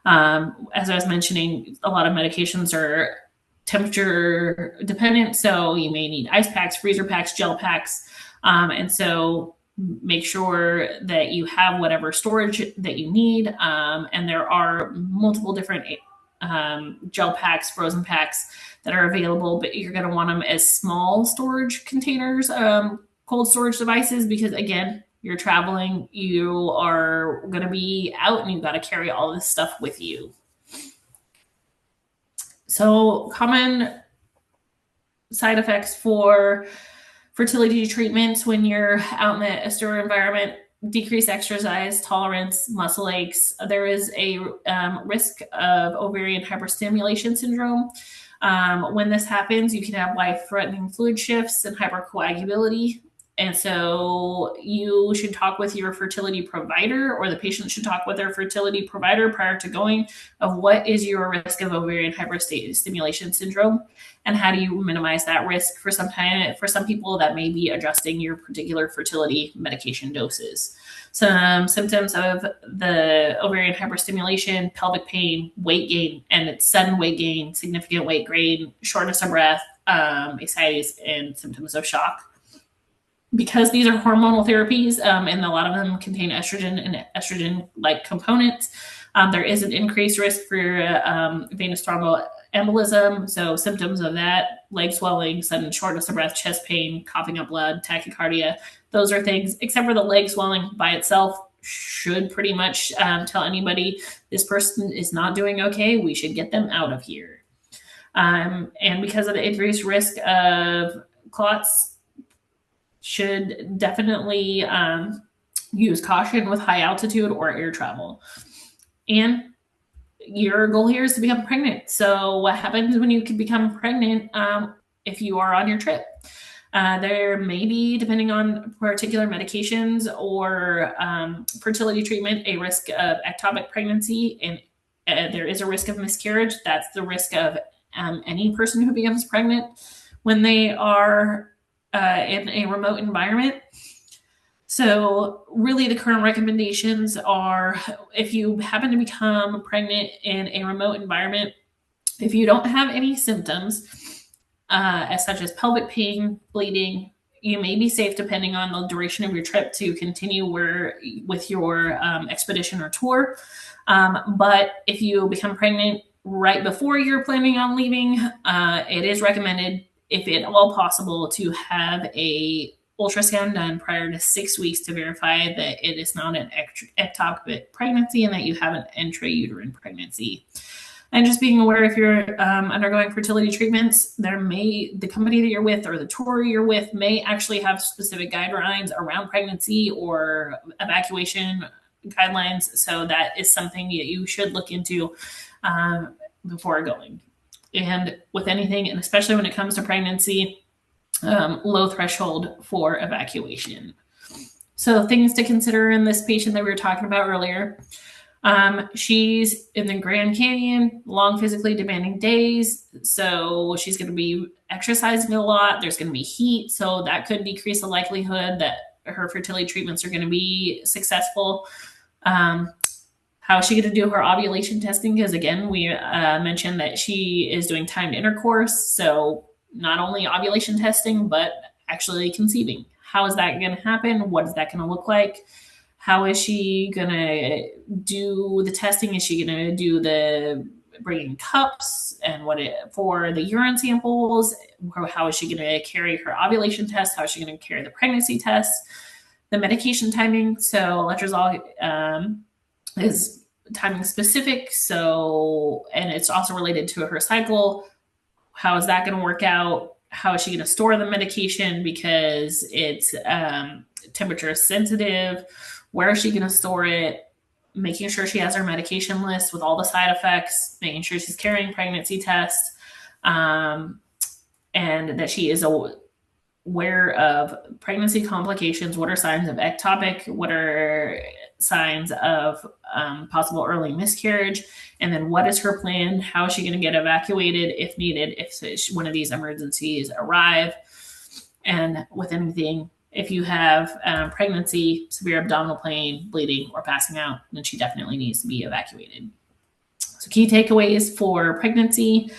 As I was mentioning, a lot of medications are temperature dependent, so you may need ice packs, freezer packs, gel packs, and so make sure that you have whatever storage that you need. And there are multiple different gel packs, frozen packs that are available, but you're going to want them as small storage containers, cold storage devices, because again, you're traveling, you are going to be out, and you've got to carry all this stuff with you. So common side effects for fertility treatments when you're out in the austere environment: decreased exercise tolerance, muscle aches. There is a risk of ovarian hyperstimulation syndrome. When this happens, you can have life-threatening fluid shifts and hypercoagulability. And so you should talk with your fertility provider, or the patient should talk with their fertility provider prior to going, of what is your risk of ovarian hyperstimulation syndrome, and how do you minimize that risk. For some people, that may be adjusting your particular fertility medication doses. Some symptoms of the ovarian hyperstimulation: pelvic pain, weight gain, and it's sudden weight gain, significant weight gain, shortness of breath, anxiety, and symptoms of shock. Because these are hormonal therapies, and a lot of them contain estrogen and estrogen-like components, there is an increased risk for venous thromboembolism. So symptoms of that: leg swelling, sudden shortness of breath, chest pain, coughing up blood, tachycardia. Those are things, except for the leg swelling by itself, should pretty much tell anybody this person is not doing okay. We should get them out of here. And because of the increased risk of clots, should definitely use caution with high altitude or air travel. And your goal here is to become pregnant. So what happens when you can become pregnant if you are on your trip? There may be, depending on particular medications or fertility treatment, a risk of ectopic pregnancy, and there is a risk of miscarriage. That's the risk of any person who becomes pregnant when they are in a remote environment. So really, the current recommendations are, if you happen to become pregnant in a remote environment, if you don't have any symptoms, as such as pelvic pain, bleeding, you may be safe, depending on the duration of your trip, to continue with your expedition or tour. But if you become pregnant right before you're planning on leaving, it is recommended, if at all possible, to have a ultrasound done prior to 6 weeks to verify that it is not an ectopic pregnancy and that you have an intrauterine pregnancy. And just being aware, if you're undergoing fertility treatments, the company that you're with or the tour you're with may actually have specific guidelines around pregnancy or evacuation guidelines. So that is something that you should look into before going. And with anything, and especially when it comes to pregnancy, low threshold for evacuation. So things to consider in this patient that we were talking about earlier. She's in the Grand Canyon, long physically demanding days. So she's going to be exercising a lot. There's going to be heat. So that could decrease the likelihood that her fertility treatments are going to be successful. How is she going to do her ovulation testing? Because again, we mentioned that she is doing timed intercourse. So not only ovulation testing, but actually conceiving. How is that going to happen? What is that going to look like? How is she going to do the testing? Is she going to do the bringing cups and for the urine samples? How is she going to carry her ovulation test? How is she going to carry the pregnancy test? The medication timing. So letrozole is timing specific. So, and it's also related to her cycle. How is that going to work out? How is she going to store the medication because it's temperature sensitive? Where is she going to store it? Making sure she has her medication list with all the side effects, making sure she's carrying pregnancy tests, and that she is aware of pregnancy complications. What are signs of ectopic? What are signs of possible early miscarriage? And then what is her plan? How is she going to get evacuated if needed, if one of these emergencies arrive? And with anything, if you have pregnancy, severe abdominal pain, bleeding, or passing out, then she definitely needs to be evacuated. So key takeaways for pregnancy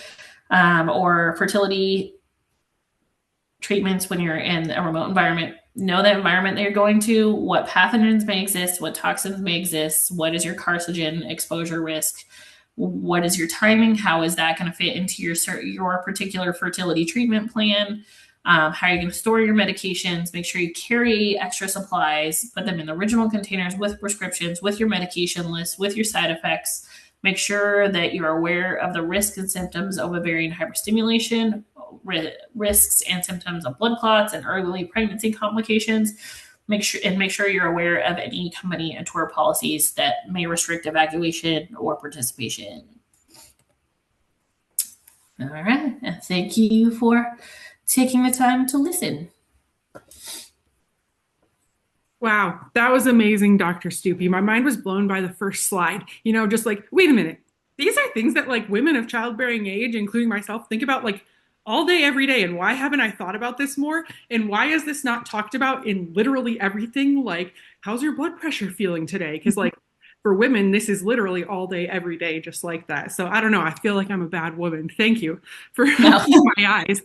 or fertility treatments when you're in a remote environment. Know the environment that you're going to, what pathogens may exist, what toxins may exist, what is your carcinogen exposure risk, what is your timing, how is that going to fit into your particular fertility treatment plan, how are you going to store your medications, make sure you carry extra supplies, put them in the original containers with prescriptions, with your medication list, with your side effects. Make sure that you're aware of the risks and symptoms of ovarian hyperstimulation, risks and symptoms of blood clots and early pregnancy complications. Make sure you're aware of any company and tour policies that may restrict evacuation or participation. All right. Thank you for taking the time to listen. Wow, that was amazing, Dr. Stupey. My mind was blown by the first slide. Just like, wait a minute. These are things that like women of childbearing age, including myself, think about like all day, every day. And why haven't I thought about this more? And why is this not talked about in literally everything? Like, how's your blood pressure feeling today? Because like for women, this is literally all day, every day, just like that. So I don't know. I feel like I'm a bad woman. Thank you for opening my eyes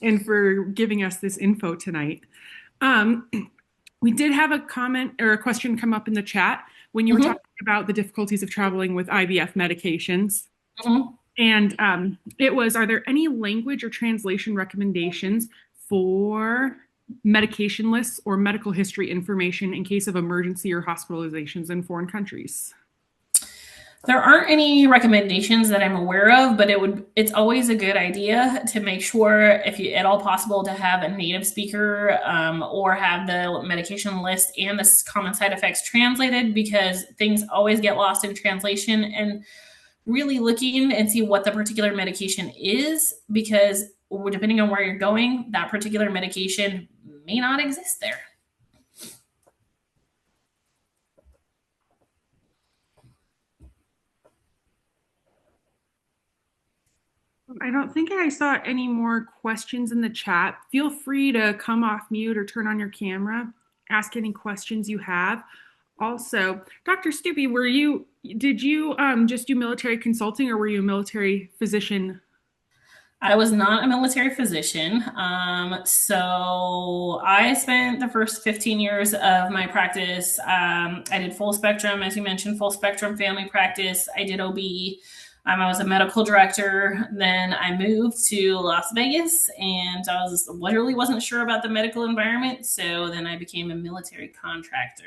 and for giving us this info tonight. We did have a comment or a question come up in the chat when you were talking about the difficulties of traveling with IVF medications. And it was, are there any language or translation recommendations for medication lists or medical history information in case of emergency or hospitalizations in foreign countries? There aren't any recommendations that I'm aware of, but it's always a good idea to make sure, if at all possible, to have a native speaker or have the medication list and the common side effects translated, because things always get lost in translation. And really looking and see what the particular medication is, because depending on where you're going, that particular medication may not exist there. I don't think I saw any more questions in the chat. Feel free to come off mute or turn on your camera, ask any questions you have. Also, Dr. Stupey, did you just do military consulting, or were you a military physician? I was not a military physician. So I spent the first 15 years of my practice. I did full spectrum, as you mentioned, full spectrum family practice. I did OB. I was a medical director. Then I moved to Las Vegas, and I was literally wasn't sure about the medical environment. So then I became a military contractor.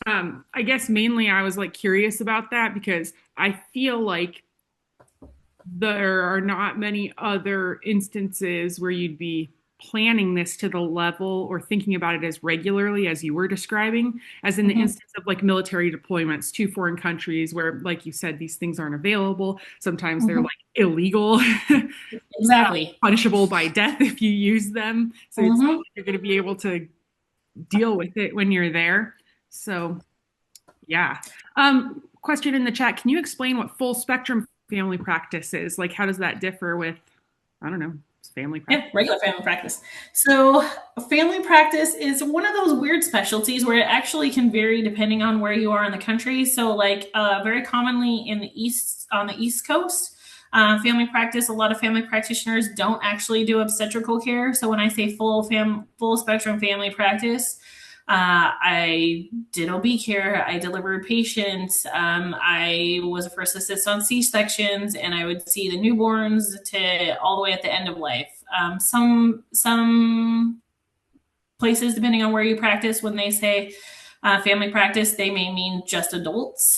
I guess mainly I was like curious about that because I feel like there are not many other instances where you'd be planning this to the level or thinking about it as regularly as you were describing, as in the Mm-hmm. instance of like military deployments to foreign countries where, like you said, these things aren't available. Sometimes they're Mm-hmm. like illegal, Exactly. punishable by death if you use them. So it's not Mm-hmm. like you're going to be able to deal with it when you're there. So yeah. Question in the chat. Can you explain what full spectrum family practice is? Like, how does that differ with, I don't know, family Yeah, practice? regular family practice. So, family practice is one of those weird specialties where it actually can vary depending on where you are in the country. So, like, very commonly in the east on the East Coast, family practice. A lot of family practitioners don't actually do obstetrical care. So, when I say full spectrum family practice, I did OB care. I delivered patients. I was a first assist on C sections, and I would see the newborns to all the way at the end of life. Some places, depending on where you practice, when they say family practice, they may mean just adults,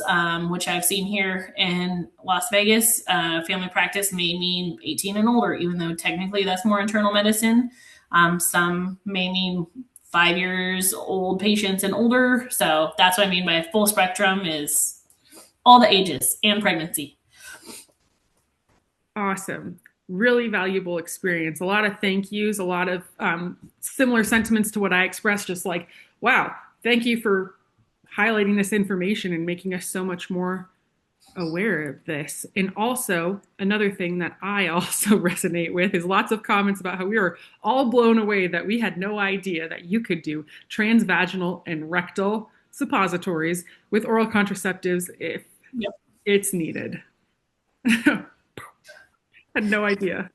which I've seen here in Las Vegas. Family practice may mean 18 and older, even though technically that's more internal medicine. Some may mean 5 years old patients and older. So that's what I mean by full spectrum is all the ages and pregnancy. Awesome. Really valuable experience. A lot of thank yous, a lot of similar sentiments to what I expressed, just like, wow, thank you for highlighting this information and making us so much more aware of this. And also, another thing that I also resonate with is lots of comments about how we were all blown away that we had no idea that you could do transvaginal and rectal suppositories with oral contraceptives if Yep. it's needed. Had no idea.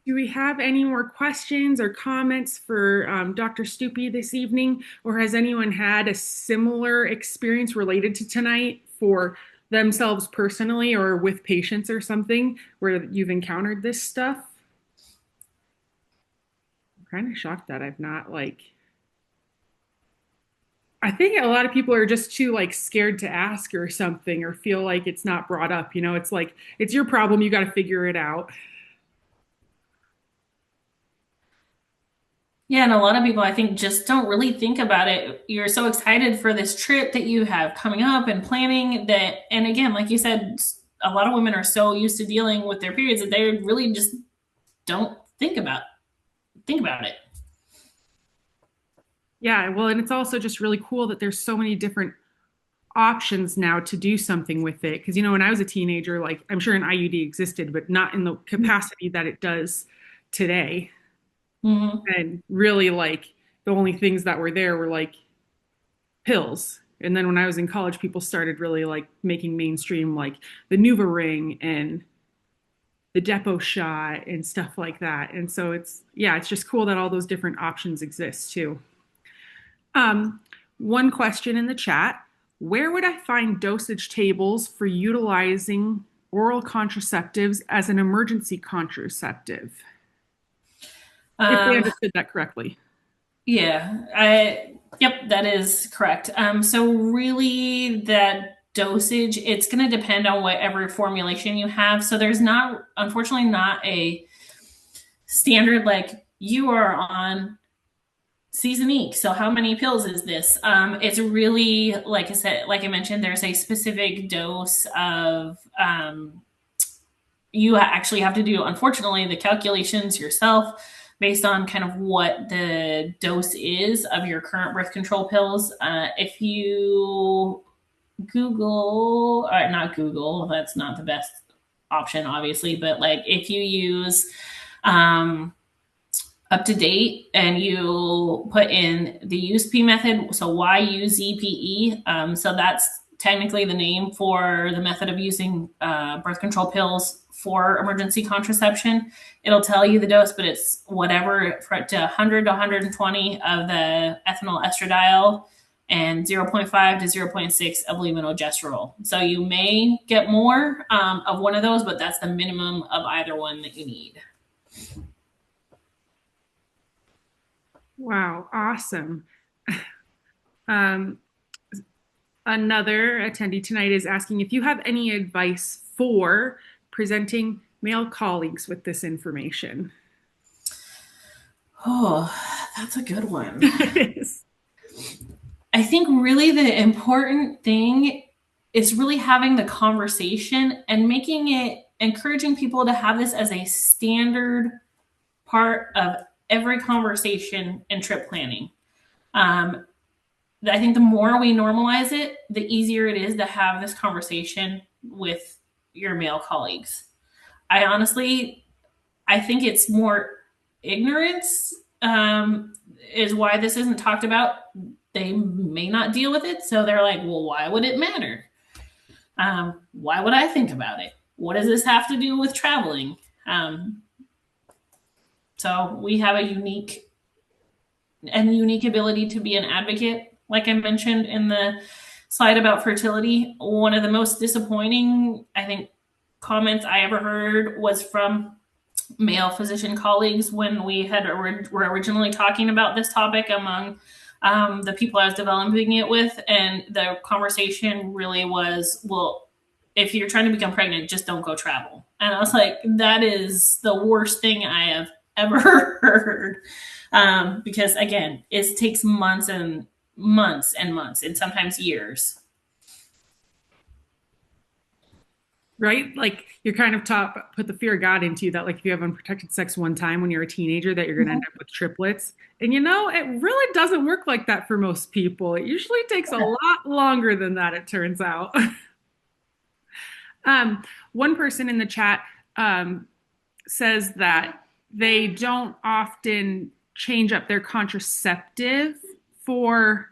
Do we have any more questions or comments for Dr. Stupey this evening? Or has anyone had a similar experience related to tonight for themselves personally or with patients or something where you've encountered this stuff? I'm kind of shocked that I've not like. I think a lot of people are just too like scared to ask or something or feel like it's not brought up. You know, it's like it's your problem, you got to figure it out. Yeah, and a lot of people, I think, just don't really think about it. You're so excited for this trip that you have coming up and planning that. And again, like you said, a lot of women are so used to dealing with their periods that they really just don't think about it. Yeah, well, and it's also just really cool that there's so many different options now to do something with it. Because, you know, when I was a teenager, like I'm sure an IUD existed, but not in the capacity that it does today. Mm-hmm. And really, like, the only things that were there were like pills. And then when I was in college, people started really like making mainstream like the Nuva ring and the depot shot and stuff like that. And so it's, yeah, it's just cool that all those different options exist too. Um, One question in the chat: where would I find dosage tables for utilizing oral contraceptives as an emergency contraceptive? If they Um, understood that correctly. yep, that is correct. So really, that dosage, it's going to depend on whatever formulation you have. So there's not, unfortunately, not a standard like you are on seasonique. So how many pills is this? It's really, like I said, like I mentioned, there's a specific dose of. You actually have to do, unfortunately, the calculations yourself based on kind of what the dose is of your current birth control pills. If you Google, or not Google, that's not the best option, obviously, but like if you use um, up to date and you put in the USP method, so YUZPE, so that's technically the name for the method of using birth control pills for emergency contraception. It'll tell you the dose, but it's whatever for to 100 to 120 of the ethinyl estradiol and 0.5 to 0.6 of levonorgestrel. So you may get more of one of those, but that's the minimum of either one that you need. Wow, awesome. Another attendee tonight is asking if you have any advice for presenting male colleagues with this information. Oh, that's a good one. I think really the important thing is really having the conversation and making it, encouraging people to have this as a standard part of every conversation in trip planning. I think the more we normalize it, the easier it is to have this conversation with your male colleagues. I think it's more ignorance is why this isn't talked about. They may not deal with it, so they're like, well, why would it matter? Why would I think about it? What does this have to do with traveling? So we have a unique ability to be an advocate. Like I mentioned in the slide about fertility, one of the most disappointing, I think, comments I ever heard was from male physician colleagues when we were originally talking about this topic among the people I was developing it with. And the conversation really was, well, if you're trying to become pregnant, just don't go travel. And I was like, that is the worst thing I have ever heard. Because again, it takes months and months and months and sometimes years. Right? Like you're kind of taught, put the fear of God into you that like if you have unprotected sex one time when you're a teenager that you're going to end up with triplets. And it really doesn't work like that for most people. It usually takes a lot longer than that, it turns out. One person in the chat says that they don't often change up their contraceptive to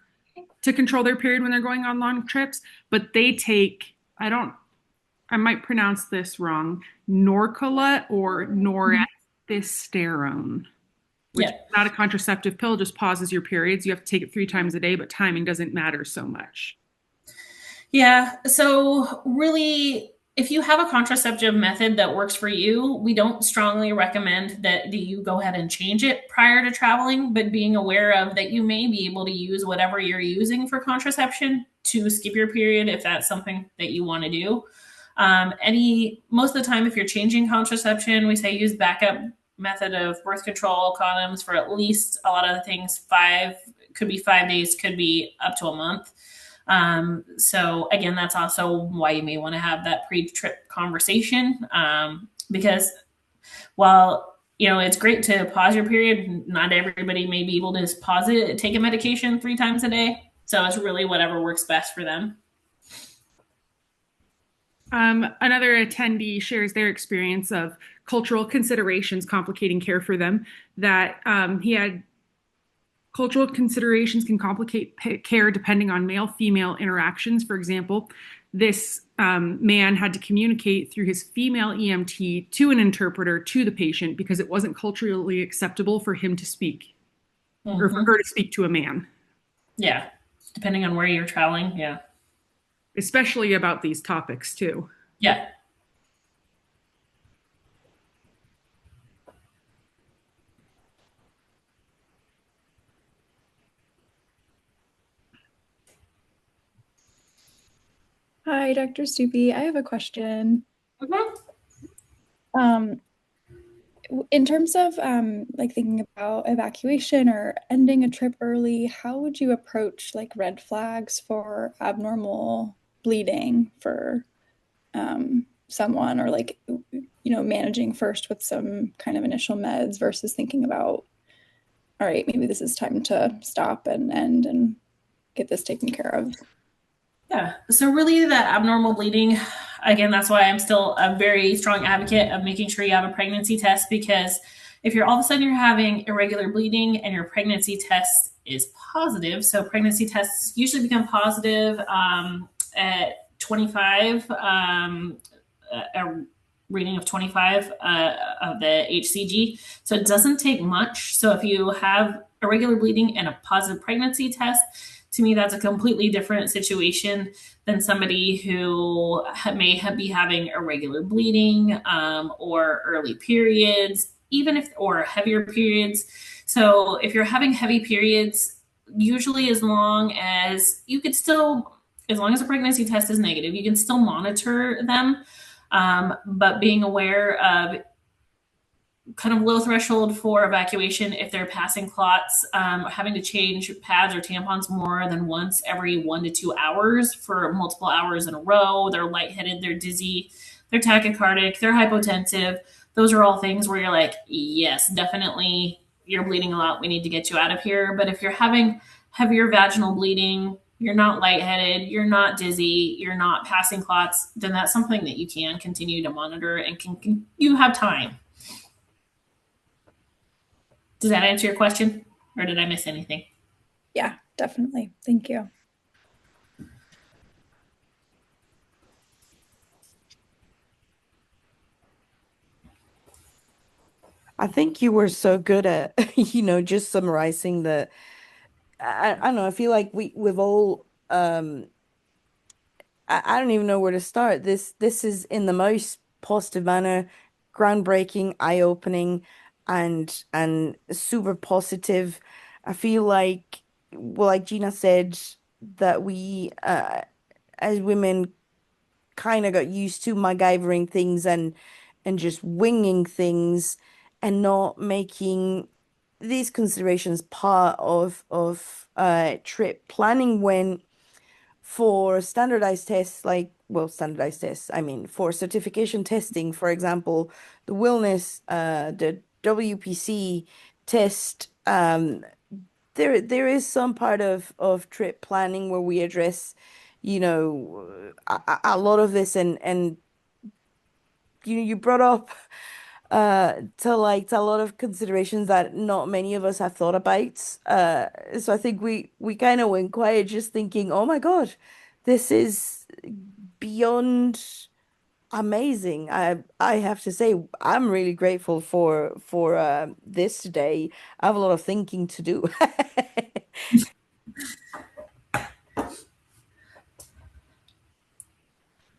control their period when they're going on long trips, but they take, I might pronounce this wrong, Norcola or norethisterone, which is not a contraceptive pill, just pauses your periods. You have to take it 3 times a day, but timing doesn't matter so much. Yeah. So really, if you have a contraceptive method that works for you, we don't strongly recommend that you go ahead and change it prior to traveling, but being aware of that you may be able to use whatever you're using for contraception to skip your period if that's something that you want to do. Most of the time, if you're changing contraception, we say use backup method of birth control condoms for at least a lot of the things, could be 5 days, could be up to a month. So again, that's also why you may want to have that pre-trip conversation. Because while, it's great to pause your period, not everybody may be able to just pause it, take a medication 3 times a day. So it's really whatever works best for them. Another attendee shares their experience of cultural considerations complicating care for them, that he had cultural considerations can complicate care depending on male-female interactions. For example, this man had to communicate through his female EMT to an interpreter to the patient because it wasn't culturally acceptable for him to speak or for her to speak to a man. Yeah, depending on where you're traveling, yeah. Especially about these topics too. Yeah. Hi, Dr. Stupey. I have a question. In terms of thinking about evacuation or ending a trip early, how would you approach red flags for abnormal bleeding for someone, or managing first with some kind of initial meds versus thinking about, all right, maybe this is time to stop and end and get this taken care of? Yeah. So really that abnormal bleeding, again, that's why I'm still a very strong advocate of making sure you have a pregnancy test, because if you're all of a sudden you're having irregular bleeding and your pregnancy test is positive, so pregnancy tests usually become positive at 25, a reading of 25 of the HCG. So it doesn't take much. So if you have irregular bleeding and a positive pregnancy test, to me, that's a completely different situation than somebody who may be having irregular bleeding or early periods, even if, or heavier periods. So if you're having heavy periods, usually as long as you could still, as long as a pregnancy test is negative, you can still monitor them. But being aware of kind of low threshold for evacuation if they're passing clots, having to change pads or tampons more than once every 1 to 2 hours for multiple hours in a row. They're lightheaded, they're dizzy, they're tachycardic, they're hypotensive. Those are all things where you're like, yes, definitely you're bleeding a lot. We need to get you out of here. But if you're having heavier vaginal bleeding, you're not lightheaded, you're not dizzy, you're not passing clots, then that's something that you can continue to monitor and can you have time. Does that answer your question, or did I miss anything? Yeah, definitely. Thank you. I think you were so good at, just summarizing I don't know, I feel like we've all I don't even know where to start. This is in the most positive manner, groundbreaking, eye-opening, and super positive. I feel like, well, like Gina said, that we as women kind of got used to MacGyvering things and just winging things and not making these considerations part of trip planning when for standardized tests, like, well, standardized tests, I mean, for certification testing, for example, the wellness, the WPC test, there is some part of trip planning where we address, a lot of this and you brought up to a lot of considerations that not many of us have thought about. So I think we kind of went quiet just thinking, oh my God, this is beyond amazing. I have to say I'm really grateful for this today. I have a lot of thinking to do.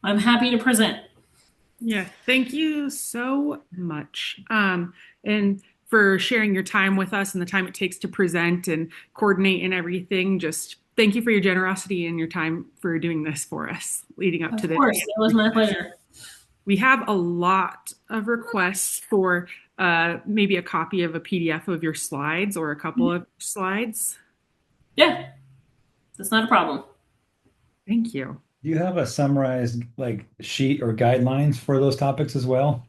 I'm happy to present. Yeah, thank you so much. And for sharing your time with us and the time it takes to present and coordinate and everything. Just thank you for your generosity and your time for doing this for us leading up to Of this. course, it was my pleasure. We have a lot of requests for maybe a copy of a PDF of your slides or a couple of slides. Yeah, that's not a problem. Thank you. Do you have a summarized like sheet or guidelines for those topics as well?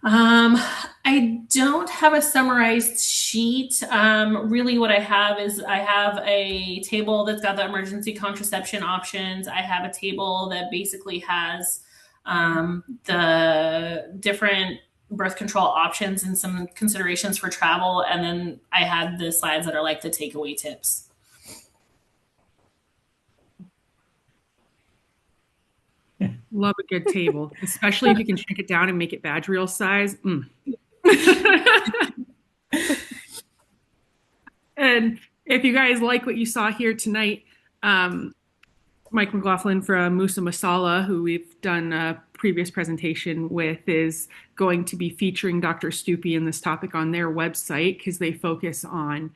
I don't have a summarized sheet. Really, what I have is I have a table that's got the emergency contraception options. I have a table that basically has the different birth control options and some considerations for travel. And then I had the slides that are like the takeaway tips. Love a good table, especially if you can shrink it down and make it badge reel size. And if you guys like what you saw here tonight, Mike McLaughlin from Musa Masala, who we've done a previous presentation with, is going to be featuring Dr. Stupey in this topic on their website because they focus on